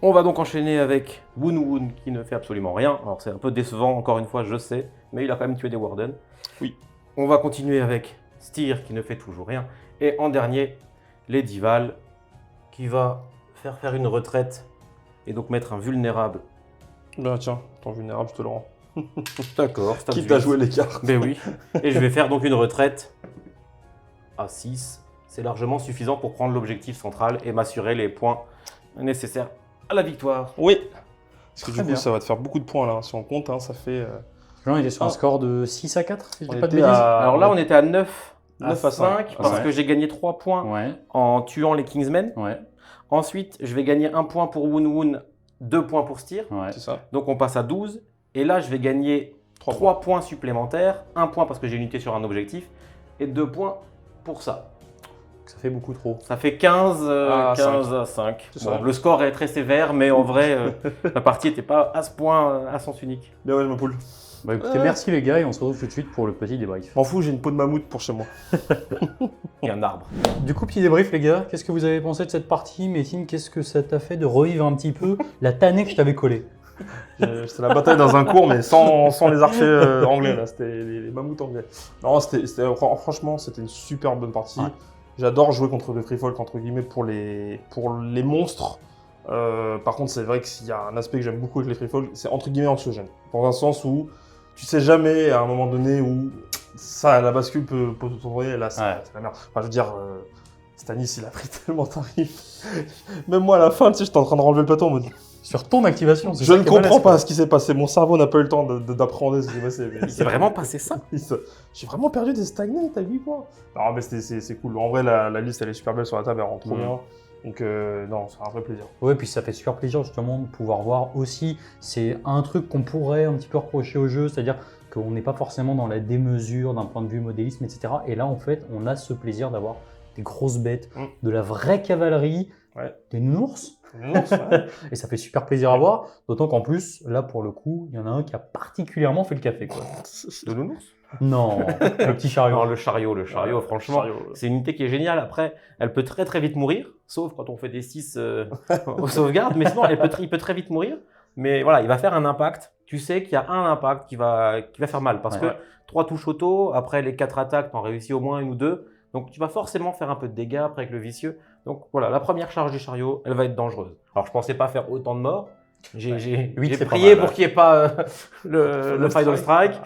C: On va donc enchaîner avec Woon qui ne fait absolument rien. Alors c'est un peu décevant, encore une fois, je sais, mais il a quand même tué des Wardens.
B: Oui.
C: On va continuer avec Styr qui ne fait toujours rien. Et en dernier, les Dival qui va faire une retraite et donc mettre un vulnérable.
B: Ben tiens, ton vulnérable, je te le rends.
C: D'accord, c'est
B: Quitte à jouer l'écart.
C: Ben oui. Et je vais faire donc une retraite à 6. C'est largement suffisant pour prendre l'objectif central et m'assurer les points nécessaires à la victoire.
B: Oui. Parce que
D: Très
B: du coup,
D: bien.
B: ça va te faire beaucoup de points là. Si on compte, hein, ça fait.
D: Là, on était sur un
B: Ah.
D: score de 6 à 4, si je
B: On
D: dis pas de
B: était
D: bêtises.
B: à-
C: Alors là, on était à 9 à
B: 9 à
C: 5
B: 5,
C: parce
D: ouais.
C: que j'ai gagné 3 points
D: Ouais,
C: en tuant les Kingsmen.
D: ouais,
C: Ensuite, je vais gagner 1 point pour Woon, 2 points pour Styr.
D: ouais.
B: C'est ça.
C: Donc on passe à 12. Et là, je vais gagner 3 points supplémentaires. 1 point parce que j'ai une unité sur un objectif. Et 2 points pour ça.
D: Ça fait beaucoup trop.
C: Ça fait 15,
B: À
C: 15 à 5.
B: C'est
C: Bon,
B: ça.
C: le score est très sévère, mais en vrai, la partie n'était pas à ce point à sens unique.
B: Bien ouais, je me poule.
D: Bah écoutez, merci les gars, et on se retrouve tout de suite pour le petit débrief.
B: M'en fous, j'ai une peau de mammouth pour chez moi.
C: Et un arbre.
D: Du coup, petit débrief les gars, qu'est-ce que vous avez pensé de cette partie? Métine, qu'est-ce que ça t'a fait de revivre un petit peu la tannée que je t'avais collée?
B: C'était la bataille dans un cours, mais sans les archers anglais, là. C'était les mammouths anglais. Non, franchement, c'était une super bonne partie.
D: Ouais.
B: J'adore jouer contre le free folk, entre guillemets, pour les monstres. Par contre, c'est vrai qu'il y a un aspect que j'aime beaucoup avec les free folk, c'est entre guillemets anxiogène. Dans un sens où tu sais jamais à un moment donné où ça, la bascule peut tourner, là, c'est
D: Ouais.
B: c'est la merde. Enfin, je veux dire, Stanis, il a pris tellement tarif. Même moi, à la fin, tu sais, j'étais en train de relever le plateau en mode,
D: Sur ton activation, c'est
B: je
D: ça
B: ne
D: qui est
B: comprends
D: balèze,
B: pas
D: quoi.
B: ce qui s'est passé. Mon cerveau n'a pas eu le temps d'appréhender ce qui s'est passé.
C: Il s'est vraiment passé ça.
B: J'ai vraiment perdu des stagnants, t'as vu quoi? Non, mais c'est cool. En vrai, la liste, elle est super belle sur la table, elle rend trop bien. Donc, non, c'est un vrai plaisir.
D: Ouais, puis ça fait super plaisir justement de pouvoir voir aussi. C'est un truc qu'on pourrait un petit peu reprocher au jeu, c'est-à-dire qu'on n'est pas forcément dans la démesure d'un point de vue modélisme, etc. Et là, en fait, on a ce plaisir d'avoir des grosses bêtes, de la vraie cavalerie, des nounours.
B: Non, c'est vrai.
D: Et ça fait super plaisir à voir. D'autant qu'en plus, là, pour le coup, il y en a un qui a particulièrement fait le café, quoi.
C: De nounours.
D: Non, le petit chariot.
C: Non, le chariot, franchement, c'est une unité qui est géniale. Après, elle peut très très vite mourir, sauf quand on fait des 6 aux sauvegardes, mais sinon, il peut très vite mourir. Mais voilà, il va faire un impact. Tu sais qu'il y a un impact qui va faire mal, parce que 3 touches auto, après les 4 attaques, tu en réussis au moins 1 ou 2. Donc tu vas forcément faire un peu de dégâts après avec le vicieux. Donc voilà, la première charge du chariot, elle va être dangereuse. Alors je pensais pas faire autant de morts. J'ai
D: Huit, c'est pas
C: prié
D: mal,
C: pour qu'il n'y ait pas le Final Strike.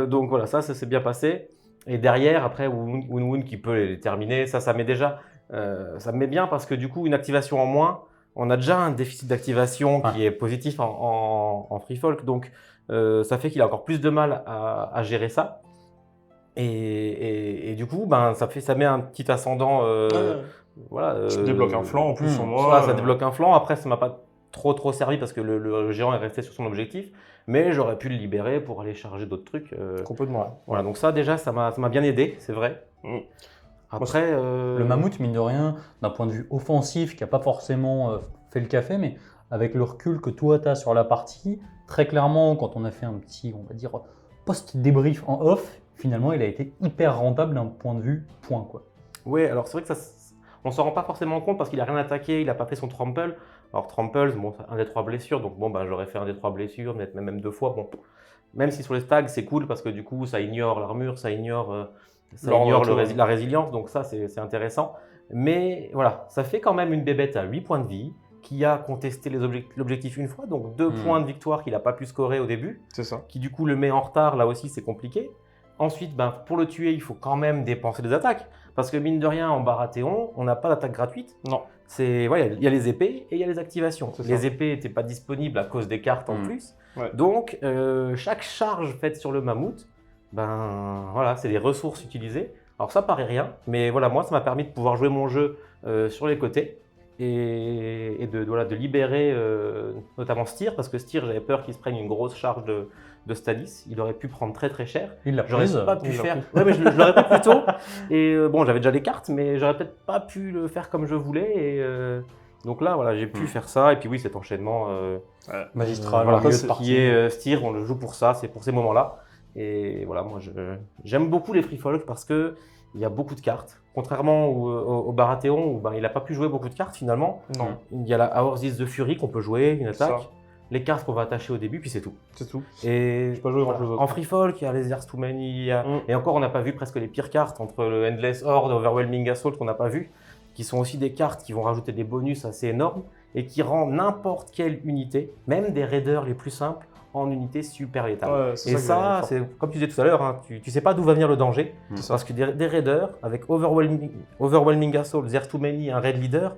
C: Donc voilà, ça s'est bien passé. Et derrière, après, Woon qui peut les terminer, ça met déjà, ça me met bien parce que du coup, une activation en moins, on a déjà un déficit d'activation qui est positif en Free Folk. Donc ça fait qu'il a encore plus de mal à gérer ça. Et du coup, ben, ça met un petit ascendant. Voilà,
B: Je débloque un flanc en plus sur moi.
C: Voilà, ça débloque un flanc. Après, ça m'a pas trop servi parce que le géant est resté sur son objectif. Mais j'aurais pu le libérer pour aller charger d'autres trucs.
B: Complètement.
C: Voilà, donc ça déjà, ça m'a bien aidé, c'est vrai. Après,
D: Le mammouth, mine de rien, d'un point de vue offensif, qui n'a pas forcément fait le café, mais avec le recul que toi tu as sur la partie, très clairement, quand on a fait un petit, on va dire, post-débrief en off, finalement, il a été hyper rentable d'un point de vue point, quoi.
C: oui, alors c'est vrai que on s'en rend pas forcément compte parce qu'il a rien attaqué, il a pas fait son trample. Alors trample, bon, c'est un des 3 blessures, donc bon, ben, j'aurais fait un des 3 blessures, même 2 fois. Bon, même si sur les stags, c'est cool parce que du coup, ça ignore l'armure, ça ignore la résilience, donc ça, c'est intéressant. Mais voilà, ça fait quand même une bébête à 8 points de vie, qui a contesté l'objectif une fois, donc 2 points de victoire qu'il n'a pas pu scorer au début,
B: C'est ça.
C: qui du coup le met en retard, là aussi c'est compliqué. Ensuite, ben, pour le tuer, il faut quand même dépenser des attaques, parce que mine de rien, en Baratheon, on n'a pas d'attaque gratuite.
B: Non.
C: Il y a les épées et il y a les activations.
B: C'est
C: Les
B: ça.
C: épées n'étaient pas disponibles à cause des cartes en plus.
B: Ouais.
C: Donc, chaque charge faite sur le mammouth, ben, voilà, c'est des ressources utilisées. Alors ça paraît rien, mais voilà, moi ça m'a permis de pouvoir jouer mon jeu sur les côtés et de libérer notamment Styr, parce que Styr, j'avais peur qu'il se prenne une grosse charge de Stanis. Il aurait pu prendre très très cher.
D: Il l'a
C: J'aurais
D: prise.
C: pas pu faire. Ouais, mais je l'aurais pas plus tôt. Et bon, j'avais déjà les cartes, mais j'aurais peut-être pas pu le faire comme je voulais. Et donc là, voilà, j'ai pu faire ça. Et puis oui, cet enchaînement
D: Magistral,
C: voilà,
D: en milieu de
C: ce
D: partie.
C: qui est Styr, on le joue pour ça, c'est pour ces moments-là. Et voilà, moi j'aime beaucoup les Free Folk parce que il y a beaucoup de cartes. Contrairement au Baratheon où ben, il n'a pas pu jouer beaucoup de cartes finalement.
B: Non.
C: Il y a la Our Is the Fury qu'on peut jouer, une attaque.
B: Ça.
C: Les cartes qu'on va attacher au début, puis c'est tout.
B: C'est tout.
C: Et
B: J'ai pas joué grand-chose d'autre.
C: en Free Folk, il y a les Heirs to Many, et encore on n'a pas vu presque les pires cartes entre le Endless Horde et Overwhelming Assault qu'on n'a pas vu, qui sont aussi des cartes qui vont rajouter des bonus assez énormes et qui rendent n'importe quelle unité, même des raiders les plus simples, en unité super létale.
B: Ouais, c'est
C: Et
B: que
C: ça,
B: j'avais
C: c'est comme tu disais tout à l'heure, hein, tu sais pas d'où va venir le danger,
B: C'est
C: parce que des raiders avec Overwhelming Assault, Heirs to Many, un raid leader,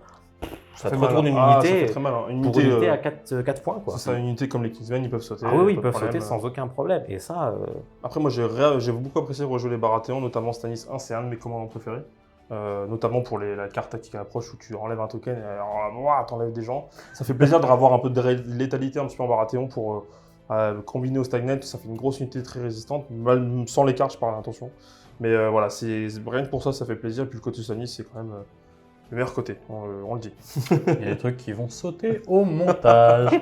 C: ça te
B: fait mal,
C: retourne une
B: hein. Ah, ça
C: unité
B: fait très mal, hein. Une
C: pour
B: unité,
C: une unité à 4 points. Quoi.
B: C'est ça, une unité comme les Kingsmen, ils peuvent sauter.
C: Ah oui, ils
B: pas de
C: peuvent
B: problème.
C: sauter sans aucun problème. Et ça,
B: Après, moi, j'ai beaucoup apprécié rejouer les Baratheons, notamment Stanis 1, c'est un de mes commandants préférés. Notamment pour la carte tactique à approche où tu enlèves un token et alors, t'enlèves des gens. Ça fait plaisir de avoir un peu de létalité un petit peu en Baratheon pour combiner au Stagnant. Ça fait une grosse unité très résistante, même sans les cartes, je parle attention. Mais voilà, rien que pour ça, ça fait plaisir. Et puis le côté Stanis, c'est quand même le meilleur côté, on le dit.
D: Il y a des trucs qui vont sauter au montage.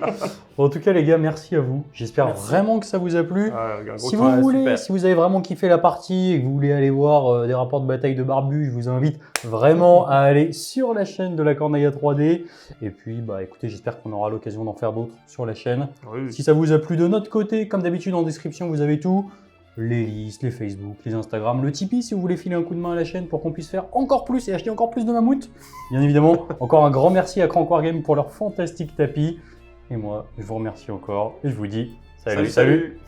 D: Bon, en tout cas, les gars, merci à vous. J'espère vraiment que ça vous a plu.
B: Un gros
D: Si
B: kiff.
D: vous
C: Ouais,
D: voulez,
C: super.
D: si vous avez vraiment kiffé la partie et que vous voulez aller voir des rapports de bataille de Barbu, je vous invite vraiment à aller sur la chaîne de la Corneilla 3D. Et puis, bah, écoutez, j'espère qu'on aura l'occasion d'en faire d'autres sur la chaîne.
B: Oui.
D: Si ça vous a plu de notre côté, comme d'habitude en description, vous avez tout. Les listes, les Facebook, les Instagram, le Tipeee si vous voulez filer un coup de main à la chaîne pour qu'on puisse faire encore plus et acheter encore plus de mammouths. Bien évidemment, encore un grand merci à Crank Wargame pour leur fantastique tapis. Et moi, je vous remercie encore et je vous dis salut.